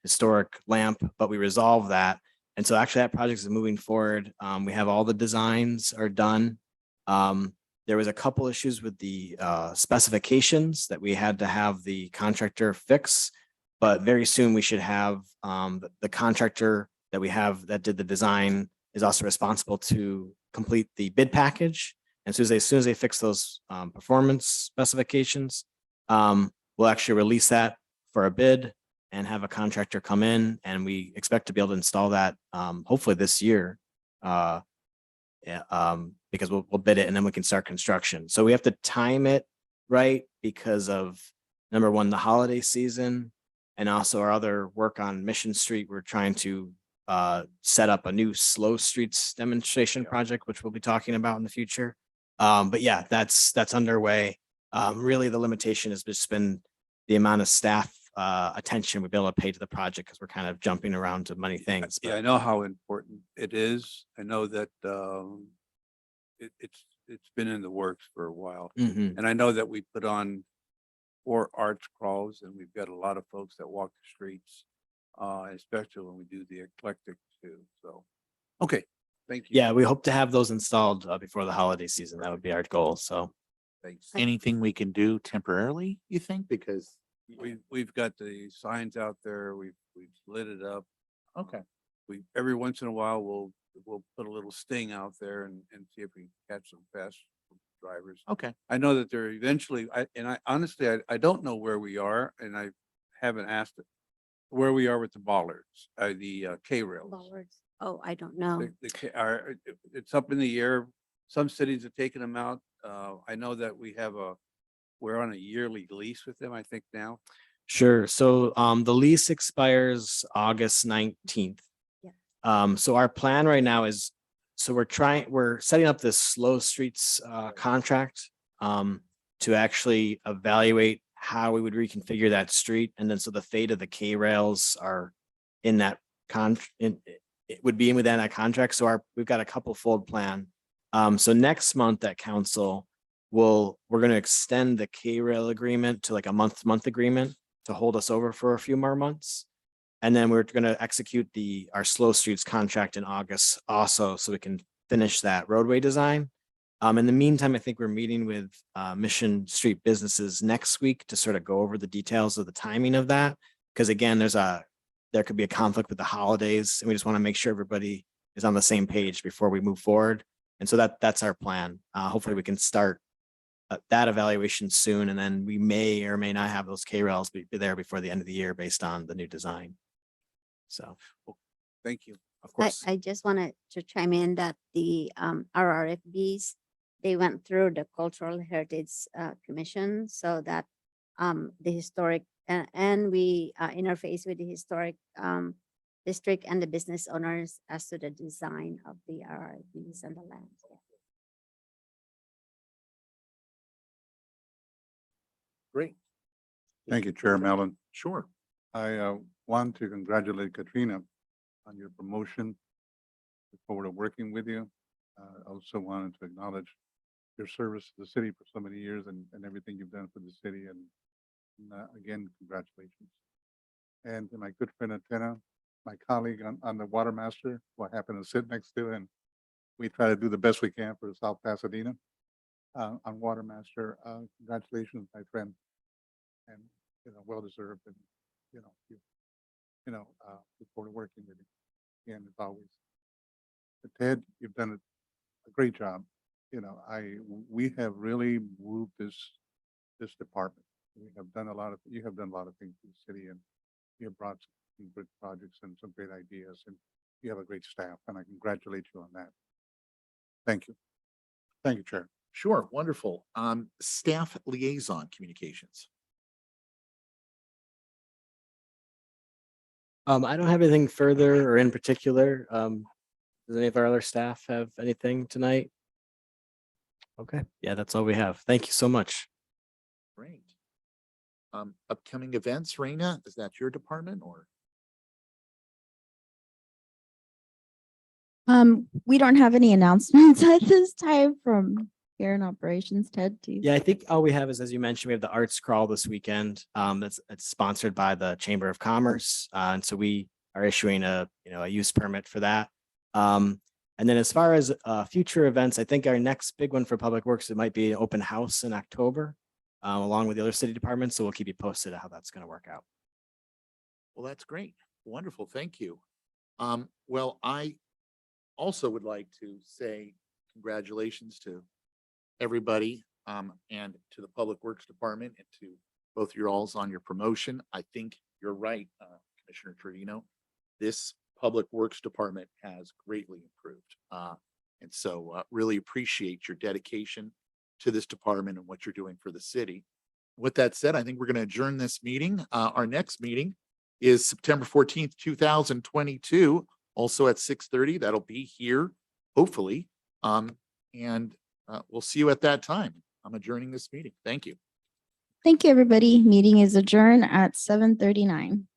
Speaker 4: historic lamp, but we resolved that. And so actually that project is moving forward. We have all the designs are done. There was a couple issues with the specifications that we had to have the contractor fix, but very soon we should have the contractor that we have that did the design is also responsible to complete the bid package. And so as soon as they fix those performance specifications, we'll actually release that for a bid and have a contractor come in, and we expect to be able to install that hopefully this year. Because we'll bid it and then we can start construction. So we have to time it right because of number one, the holiday season, and also our other work on Mission Street. We're trying to set up a new slow streets demonstration project, which we'll be talking about in the future. But yeah, that's underway. Really, the limitation has just been the amount of staff attention we've been able to pay to the project because we're kind of jumping around to many things.
Speaker 5: Yeah, I know how important it is. I know that it's been in the works for a while.
Speaker 4: Mhm.
Speaker 5: And I know that we put on 4 arts crawls, and we've got a lot of folks that walk the streets, especially when we do the eclectic too. So, okay, thank you.
Speaker 4: Yeah, we hope to have those installed before the holiday season. That would be our goal. So
Speaker 5: Thanks.
Speaker 1: Anything we can do temporarily, you think? Because,
Speaker 5: We've got the signs out there. We've lit it up.
Speaker 1: okay,
Speaker 5: We, every once in a while, we'll put a little sting out there and see if we can catch some fast drivers.
Speaker 1: okay.
Speaker 5: I know that they're eventually, I honestly, I don't know where we are, and I haven't asked it, where we are with the bollards, the K-rails.
Speaker 6: Bollards. Oh, I don't know.
Speaker 5: It's up in the air. Some cities have taken them out. I know that we're on a yearly lease with them, I think now.
Speaker 4: sure. So the lease expires August 19th.
Speaker 6: Yeah.
Speaker 4: So our plan right now is, so we're setting up this slow streets contract to actually evaluate how we would reconfigure that street. And then so the fate of the K rails are in that it would be within that contract. So we've got a couple fold plan. So next month at council, we're going to extend the K rail agreement to like a month agreement to hold us over for a few more months. And then we're going to execute our slow streets contract in August also, so we can finish that roadway design. In the meantime, I think we're meeting with Mission Street businesses next week to sort of go over the details of the timing of that. Because again, there could be a conflict with the holidays, and we just want to make sure everybody is on the same page before we move forward. And so that's our plan. Hopefully we can start that evaluation soon, and then we may or may not have those K rails be there before the end of the year based on the new design. So,
Speaker 5: Thank you.
Speaker 4: of course.
Speaker 6: I just wanted to chime in that the RRFBs, they went through the Cultural Heritage Commission, so that the historic and we interface with the historic district and the business owners as to the design of the RRFBs and the lands.
Speaker 1: Great.
Speaker 7: Thank you, Chair Mellon.
Speaker 1: Sure.
Speaker 7: I want to congratulate Katrina on your promotion. Look forward to working with you. I also wanted to acknowledge your service to the city for so many years and everything you've done for the city. And again, congratulations. And to my good friend Antenna, my colleague on the Water Master, who I happen to sit next to, and we try to do the best we can for South Pasadena on Water Master. Congratulations, my friend, and well deserved. And look forward to working with you again as always. But Ted, you've done a great job. We have really moved this department. You have done a lot of things for the city, and you have brought some good projects and some great ideas, and you have a great staff, and I congratulate you on that. Thank you. Thank you, Chair.
Speaker 1: Sure. Wonderful. Staff liaison communications.
Speaker 4: I don't have anything further or in particular. Does any of our other staff have anything tonight? Okay, yeah, that's all we have. Thank you so much.
Speaker 1: Great. Upcoming events, Raina, is that your department or?
Speaker 2: We don't have any announcements at this time from here in operations. Ted, do you?
Speaker 4: Yeah, I think all we have is, as you mentioned, we have the arts crawl this weekend. It's sponsored by the Chamber of Commerce. And so we are issuing a use permit for that. And then as far as future events, I think our next big one for Public Works, it might be an open house in October, along with the other city departments. So we'll keep you posted on how that's going to work out.
Speaker 1: Well, that's great. Wonderful. Thank you. Well, I also would like to say congratulations to everybody and to the Public Works Department and to both your alls on your promotion. I think you're right, Commissioner Trevino. This Public Works Department has greatly improved. And so really appreciate your dedication to this department and what you're doing for the city. With that said, I think we're going to adjourn this meeting. Our next meeting is September 14th, 2022, also at 6:30. That'll be here, hopefully. And we'll see you at that time. I'm adjourning this meeting. Thank you.
Speaker 2: Thank you, everybody. Meeting is adjourned at 7:39.